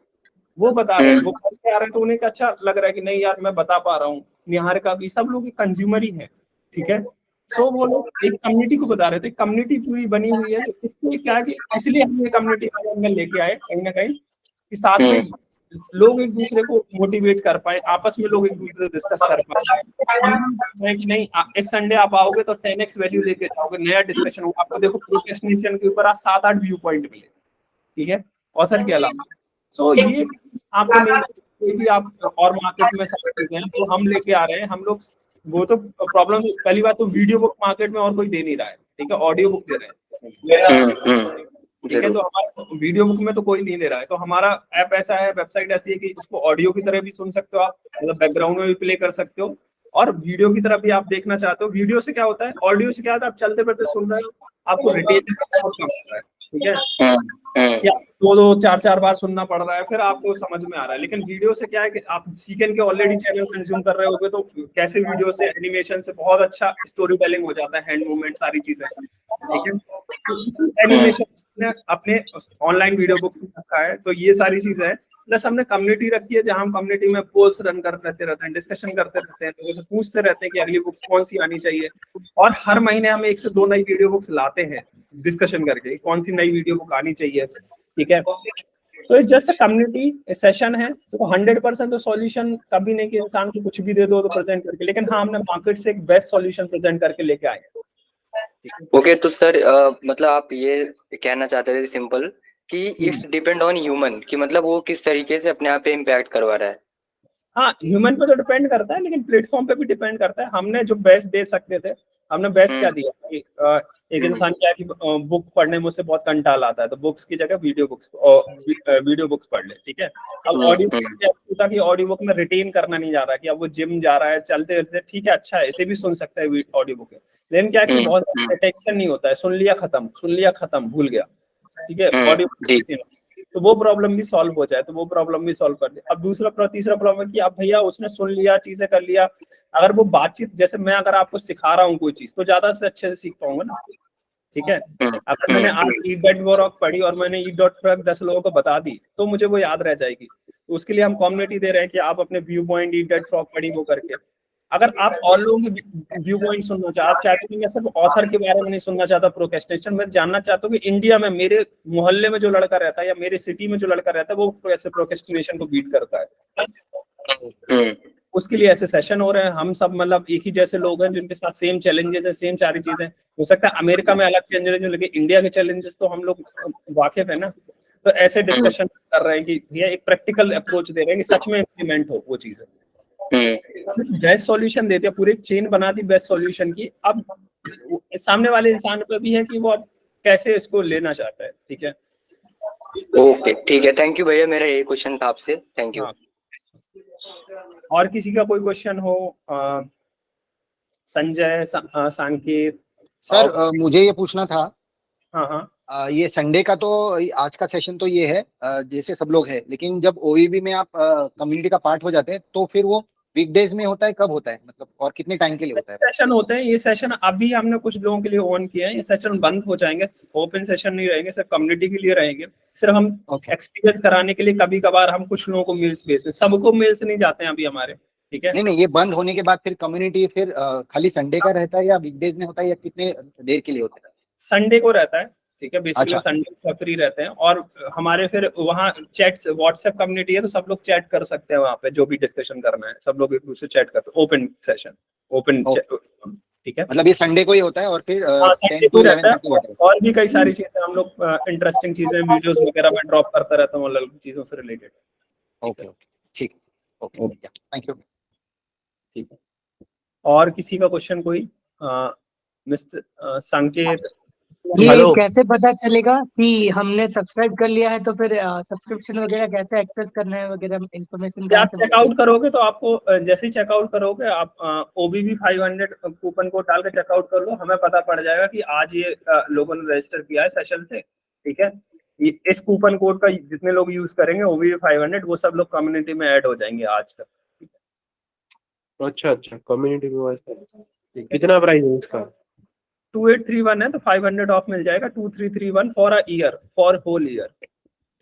वो बता रहे हैं, वो करके आ रहे हैं तो उन्हें अच्छा लग रहा है कि नहीं यार मैं बता पा रहा हूँ। निहारिका भी सब लोग कंज्यूमर ही है। ठीक है, सो वो लोग एक कम्युनिटी को बता रहे थे, कम्युनिटी पूरी बनी हुई है। तो इसलिए क्या है कि इसलिए हम ये कम्युनिटी में लेके आए कहीं ना कहीं कि साथ में लोग एक दूसरे को मोटिवेट कर पाए, आपस में लोग एक दूसरे से डिस्कस कर पाए कि नहीं इस संडे आप आओगे तो 10x वैल्यू लेके जाओगे, नया डिस्कशन होगा। आपको देखो प्रोक्रेस्टिनेशन के ऊपर आज 7-8 व्यू पॉइंट मिले। ठीक है, ऑथर के अलावा। सो ये आपको नहीं कोई भी आप और मार्केट में सब चीजें हैं तो हम लेके आ रहे हैं। हम लोग वो तो प्रॉब्लम पहली बात तो वीडियो बुक मार्केट में और कोई दे नहीं रहा है। ठीक है, ऑडियो बुक दे रहे हैं। ठीक है, तो हमारा वीडियो बुक में तो कोई नहीं दे रहा है, तो हमारा ऐप ऐसा है, वेबसाइट ऐसी है कि उसको ऑडियो की तरह भी सुन सकते हो आप, मतलब बैकग्राउंड में भी प्ले कर सकते हो और वीडियो की तरह भी आप देखना चाहते हो। वीडियो से क्या होता है, ऑडियो से क्या होता है, आप चलते फिरते सुन रहे हो, आपको रिटेन बहुत कम होता है। ठीक है, क्या 2-2, 4-4 बार सुनना पड़ रहा है फिर आपको समझ में आ रहा है। लेकिन वीडियो से क्या है कि आप सीकेंड के ऑलरेडी चैनल कंज्यूम कर रहे होगे तो कैसे वीडियो से एनिमेशन से बहुत अच्छा स्टोरी टेलिंग हो जाता है, हैंड मूवमेंट सारी चीजें। ठीक है, तो एनिमेशन ने अपने ऑनलाइन वीडियो बुक्स में रखा है, तो ये सारी चीजें हैं। प्लस हमने कम्युनिटी रखी है जहां हम कम्युनिटी में पोल्स रन करते रहते हैं, डिस्कशन करते रहते हैं, लोगों से पूछते रहते हैं कि अगली बुक्स कौन सी आनी चाहिए और हर महीने हम 1 से 2 नई वीडियो बुक्स लाते हैं डिस्कशन करके कौन सी नई वीडियो बुक आनी चाहिए। ठीक है, तो ये जस्ट कम्युनिटी सेशन है, तो 100% तो सॉल्यूशन कभी नहीं कि इंसान को कुछ भी दे दो तो प्रेजेंट करके, लेकिन हाँ हमने मार्केट से एक बेस्ट सॉल्यूशन प्रेजेंट करके लेके आए हैं। ओके, तो सर मतलब आप ये कहना चाहते थे सिंपल कि इट्स डिपेंड ऑन ह्यूमन, कि मतलब वो किस तरीके से अपने आप पे इम्पैक्ट करवा रहा है। हाँ, ह्यूमन पे तो डिपेंड करता है, लेकिन प्लेटफॉर्म पे भी डिपेंड करता है। हमने जो बेस्ट दे सकते थे हमने बेस्ट क्या दिया कि एक इंसान क्या है कि बुक पढ़ने में उससे बहुत कंटाल आता है, तो बुक्स की जगह वीडियो बुक्स पढ़ ले। ठीक है, अब ऑडियो बुक कि ऑडियो बुक में रिटेन करना नहीं जा रहा कि अब वो जिम जा रहा है चलते चलते, ठीक है अच्छा है, इसे भी सुन सकता है ऑडियो बुक, लेकिन क्या कि बहुत अटेंशन नहीं होता है, सुन लिया खत्म भूल गया। ठीक है, ऑडियो तो वो प्रॉब्लम भी सॉल्व हो जाए, तो वो प्रॉब्लम भी सॉल्व कर दे। अब तीसरा प्रॉब्लम है कि आप भैया उसने सुन लिया, चीजें कर लिया, अगर वो बातचीत जैसे मैं अगर आपको सिखा रहा हूँ कोई चीज तो ज्यादा से अच्छे से सीख पाऊंगा ना। ठीक है। अगर मैंने आज ईट दैट फ्रॉग पढ़ी और मैंने ईट डॉट फ्रॉग 10 लोगों को बता दी तो मुझे वो याद रह जाएगी। तो उसके लिए हम कम्युनिटी दे रहे हैं कि आप अपने view point eat that frog पढ़ी वो करके, अगर आप और लोगों के व्यू पॉइंट सुनना चाहते, आप चाहते हो कि मैं सिर्फ ऑथर के बारे में नहीं सुनना चाहता प्रोक्रेस्टिनेशन, मैं जानना चाहता हूँ कि इंडिया में मेरे मोहल्ले में जो लड़का रहता है या मेरे सिटी में जो लड़का रहता है वो कैसे प्रोक्रेस्टिनेशन को बीट करता है, उसके लिए ऐसे सेशन हो रहे हैं। हम सब मतलब एक ही जैसे लोग हैं जिनके साथ सेम चैलेंजेस है, सेम सारी चीजें। हो सकता है अमेरिका में अलग चैलेंजेस लगे, इंडिया के चैलेंजेस तो हम लोग वाकिफ है ना, तो ऐसे डिस्कशन कर रहे हैं कि भैया एक प्रैक्टिकल अप्रोच दे रहे हैं कि सच में इम्प्लीमेंट हो वो चीजें। बेस्ट सॉल्यूशन देते हैं, पूरी चेन बना दी बेस्ट सॉल्यूशन की। अब सामने वाले इंसान पे भी है कि वो अब कैसे इसको लेना चाहता है। ठीक है, ओके ठीक है, थैंक यू भैया, मेरा यही क्वेश्चन था आपसे, थैंक यू। और किसी का कोई क्वेश्चन हो? संजय, सांकेत सर मुझे ये पूछना था। हाँ हाँ। ये संडे का तो आज का सेशन तो ये है जैसे सब लोग है, लेकिन जब ओईबी में आप कम्युनिटी का पार्ट हो जाते हैं तो फिर वो वीकडेज में होता है, कब होता है मतलब, और कितने टाइम के लिए होता है? सेशन होते हैं, ये सेशन अभी हमने कुछ लोगों के लिए ऑन किया है, ये सेशन बंद हो जाएंगे, ओपन सेशन नहीं रहेंगे, सिर्फ कम्युनिटी के लिए रहेंगे। सिर्फ हम एक्सपीरियंस कराने के लिए कभी कभार हम कुछ लोगों को मेल्स भेजते हैं, सबको मेल्स नहीं जाते हैं अभी हमारे। ठीक है, नहीं, ये बंद होने के बाद फिर कम्युनिटी फिर खाली संडे का रहता है या वीकडेज में होता है या कितने देर के लिए होता है? संडे को रहता है। ठीक है, बेसिकली अच्छा। संडे को फ्री रहते हैं और हमारे फिर वहाँ चैट्स, व्हाट्सएप कम्युनिटी है तो सब लोग चैट कर सकते हैं वहाँ पे, जो भी डिस्कशन करना है सब लोग एक दूसरे चैट करते हैं। Open session, open. ठीक है, मतलब ये संडे को ही होता है और फिर संडे को रहता है। और भी कई सारी चीजें हम लोग इंटरेस्टिंग चीजें वीडियोस वगैरह में ड्रॉप करता रहता हूँ अलग चीजों से रिलेटेड। ओके ओके ठीक, ओके थैंक यू। ठीक है, और किसी का क्वेश्चन कोई? मिस्टर संकेत, ये कैसे पता चलेगा कि हमने सब्सक्राइब कर लिया है, तो फिर सब्सक्रिप्शन वगैरह कैसे एक्सेस करना है वगैरह इन्फॉर्मेशन? आप चेकआउट करोगे तो आपको जैसे ही चेकआउट करोगे आप OBB 500 कूपन कोड डाल के चेकआउट कर लो, हमें पता पड़ जाएगा कि आज ये लोगों ने रजिस्टर किया है सेशन से। ठीक है, इस कूपन कोड का जितने लोग यूज करेंगे OBB 500 वो सब लोग कम्युनिटी में ऐड हो जाएंगे आज तक। अच्छा, कम्युनिटी में कितना प्राइस है इसका? 2831 है तो 500 ऑफ मिल जाएगा। 2331 for a year, for whole year.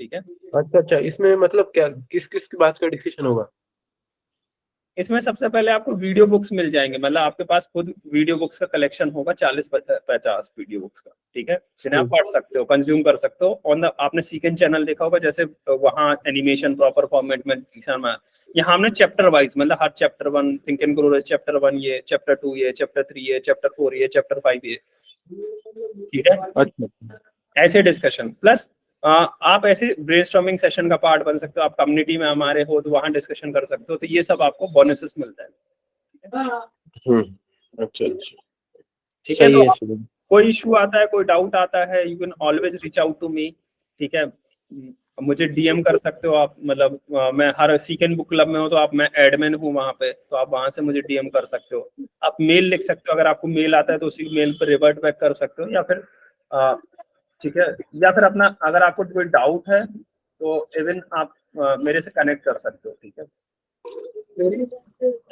ठीक है, अच्छा, इसमें मतलब क्या किस किस की बात का डिस्कशन होगा? इसमें सबसे पहले आपको वीडियो बुक्स मिल जाएंगे, मतलब आपके पास खुद वीडियो बुक्स का कलेक्शन होगा 40-50 वीडियो बुक्स का। ठीक है, जिन्हें आप पढ़ सकते हो, कंज्यूम कर सकते हो। ऑन द आपने सीकेंड चैनल देखा होगा, जैसे वहाँ एनिमेशन प्रॉपर फॉर्मेट में यहाँ हमने चैप्टर वाइज, मतलब हर chapter 1 think and grow, chapter 1 ये, चैप्टर 2 ये, चैप्टर 3 ये, चैप्टर 4 ये, चैप्टर 5 ये। ठीक है, अच्छा, ऐसे डिस्कशन प्लस आप ऐसे ब्रेनस्टॉर्मिंग सेशन का पार्ट बन सकते हो। आप कम्युनिटी में हमारे हो तो वहां डिस्कशन कर सकते हो, तो ये सब आपको बोनसेस मिलता है। अच्छा, ठीक है, तो कोई इशू आता है, कोई डाउट आता है, you can always reach out to me. ठीक है, मुझे DM कर सकते हो आप, मतलब मैं हर सीकेंड बुक क्लब में हूँ तो आप, मैं एडमिन हूँ वहाँ पे, तो आप वहां से मुझे DM कर सकते हो। आप मेल लिख सकते हो, अगर आपको मेल आता है तो उसी मेल पर रिवर्ट बैक कर सकते हो, या फिर ठीक है, या फिर अपना अगर आपको कोई डाउट है तो इवन आप मेरे से कनेक्ट कर सकते हो। ठीक है,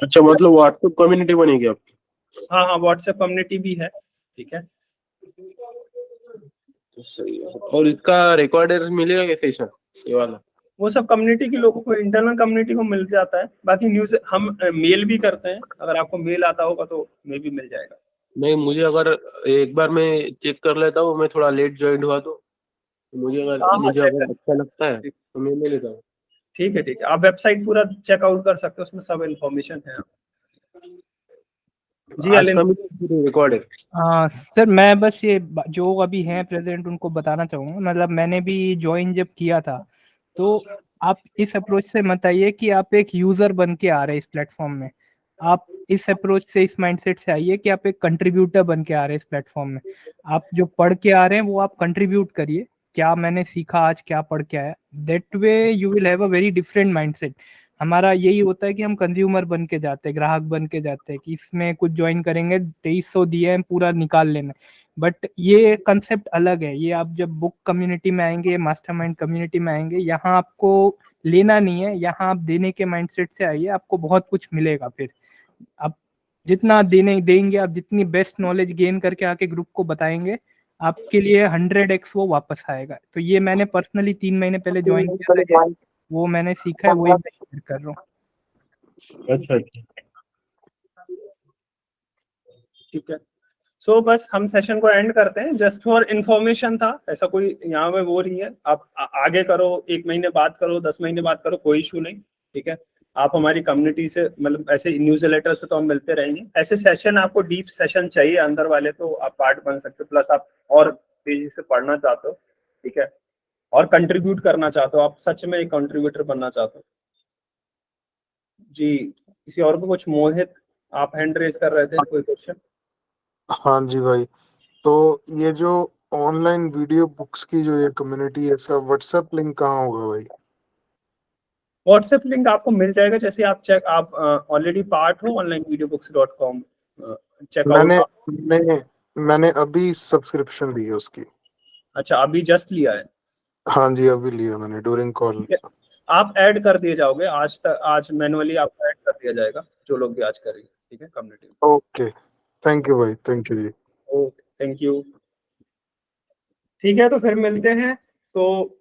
अच्छा, मतलब व्हाट्सएप कम्युनिटी बनेगी आपकी? हाँ, व्हाट्सएप कम्युनिटी भी है। ठीक है, तो सही है। और इसका रिकॉर्डर मिलेगा क्या सेशन ये वाला? वो सब कम्युनिटी के लोगों को, इंटरनल कम्युनिटी को मिल जाता है। बाकी न्यूज हम मेल भी करते हैं, अगर आपको मेल आता होगा तो मे भी मिल जाएगा। नहीं, मुझे अगर एक बार मैं चेक कर लेता हूँ, मैं थोड़ा लेट ज्वाइन हुआ तो मुझे अगर अच्छा लगता है तो मैं ले लेता हूँ। ठीक है, आप वेबसाइट पूरा चेकआउट कर सकते हो, उसमें सब इन्फॉर्मेशन है। जी रिकॉर्ड है। सर मैं बस ये जो अभी हैं प्रेजेंट उनको बताना चाहूँगा, मतलब मैंने भी ज्वाइन जब किया था तो आप इस अप्रोच से मत आइए कि आप एक यूजर बन के आ रहे हैं इस प्लेटफॉर्म में। आप इस अप्रोच से, इस माइंडसेट से आइए कि आप एक कंट्रीब्यूटर बन के आ रहे हैं इस प्लेटफॉर्म में। आप जो पढ़ के आ रहे हैं वो आप कंट्रीब्यूट करिए, क्या मैंने सीखा आज, क्या पढ़ के आया, that way you will have a very different mindset. हमारा यही होता है कि हम कंज्यूमर बन के जाते हैं, ग्राहक बन के जाते हैं कि इसमें कुछ ज्वाइन करेंगे, 2300 दिए हैं, पूरा निकाल लेना। बट ये कंसेप्ट अलग है। ये आप जब बुक कम्युनिटी में आएंगे, मास्टरमाइंड कम्युनिटी में आएंगे, यहाँ आपको लेना नहीं है, यहाँ आप देने के माइंडसेट से आइए, आपको बहुत कुछ मिलेगा। फिर आप जितना देंगे, आप जितनी बेस्ट नॉलेज गेन करके आके ग्रुप को बताएंगे, आपके लिए 100x वो वापस आएगा। तो ये मैंने पर्सनली 3 महीने पहले ज्वाइन किया था, वो मैंने सीखा है, वही मैं शेयर कर रहा हूँ। अच्छा ठीक है। सो बस हम सेशन को एंड करते हैं, जस्ट फॉर इन्फॉर्मेशन था, ऐसा कोई यहाँ में वो नहीं है। आप आगे करो, 1 महीने बाद करो, 10 महीने बाद करो, कोई इशू नहीं, ठीक है। आप हमारी कम्युनिटी से, मतलब ऐसे न्यूज़ लेटर से तो हम मिलते रहेंगे। ऐसे सेशन, आपको डीप सेशन चाहिए अंदर वाले, तो आप पार्ट बन सकते हो। प्लस आप और तेजी से पढ़ना चाहते हो, ठीक है, और कंट्रीब्यूट करना चाहते हो, आप सच में एक कंट्रीब्यूटर बनना चाहते हो जी। किसी और को कुछ, मोहित आप हैंड रेज कर रहे थे, कोई क्वेश्चन? हाँ जी भाई, तो ये जो ऑनलाइन वीडियो बुक्स की जो ये कम्युनिटी है, इसका व्हाट्सएप लिंक कहाँ होगा भाई? व्हाट्सएप लिंक आपको मिल जाएगा, जैसे आप ऑलरेडी पार्ट हो onlinevideobooks.com, चेकआउट। मैंने अभी सब्सक्रिप्शन ली है उसकी। अच्छा, अभी जस्ट लिया है? हाँ जी, अभी लिया मैंने ड्यूरिंग कॉल। आप ऐड कर दिए जाओगे आज मैनुअली आपको ऐड कर दिया जाएगा, जो लोग भी आज करेंगे, ठीक है, कम्युनिटी में। ओके, थैंक यू भाई, थैंक यू जी। Okay, thank you. ठीक है, तो फिर मिलते हैं। तो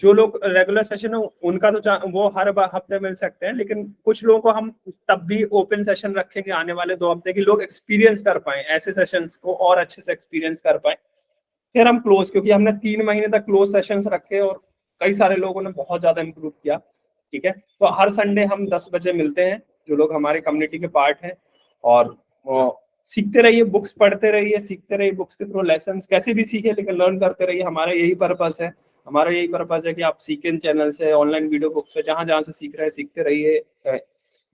जो लोग रेगुलर सेशन है उनका तो वो हर हफ्ते मिल सकते हैं, लेकिन कुछ लोगों को हम तब भी ओपन सेशन रखेंगे आने वाले 2 हफ्ते की, लोग एक्सपीरियंस कर पाए ऐसे सेशंस को, और अच्छे से एक्सपीरियंस कर पाए। फिर हम क्लोज, क्योंकि हमने 3 महीने तक क्लोज सेशंस रखे और कई सारे लोगों ने बहुत ज्यादा इंप्रूव किया, ठीक है। तो हर संडे हम 10 बजे मिलते हैं, जो लोग हमारे कम्युनिटी के पार्ट हैं, और सीखते रहिए, बुक्स पढ़ते रहिए, सीखते रहिए बुक्स के थ्रू लेसन्स, कैसे भी सीखे लेकिन लर्न करते रहिए। हमारा यही पर्पस है, हमारा यही पर्पस है कि आप सीकेन चैनल से, ऑनलाइन वीडियो बुक्स से, जहां जहां से सीख रहे हैं सीखते रहिए,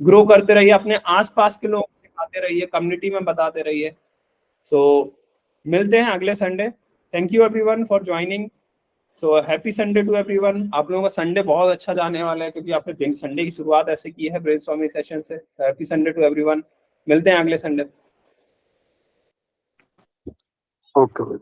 ग्रो करते रहिए, अपने आसपास के लोगों को सिखाते रहिए, कम्युनिटी में बताते रहिए। सो मिलते हैं अगले Sunday. Thank you everyone for joining. So happy Sunday to everyone. आप लोगों का संडे बहुत अच्छा जाने वाला है, क्योंकि आपने दिन संडे की शुरुआत ऐसे की है ब्रेनस्टॉर्मिंग सेशन से। Happy Sunday to everyone. मिलते हैं अगले संडे। ओके भाई।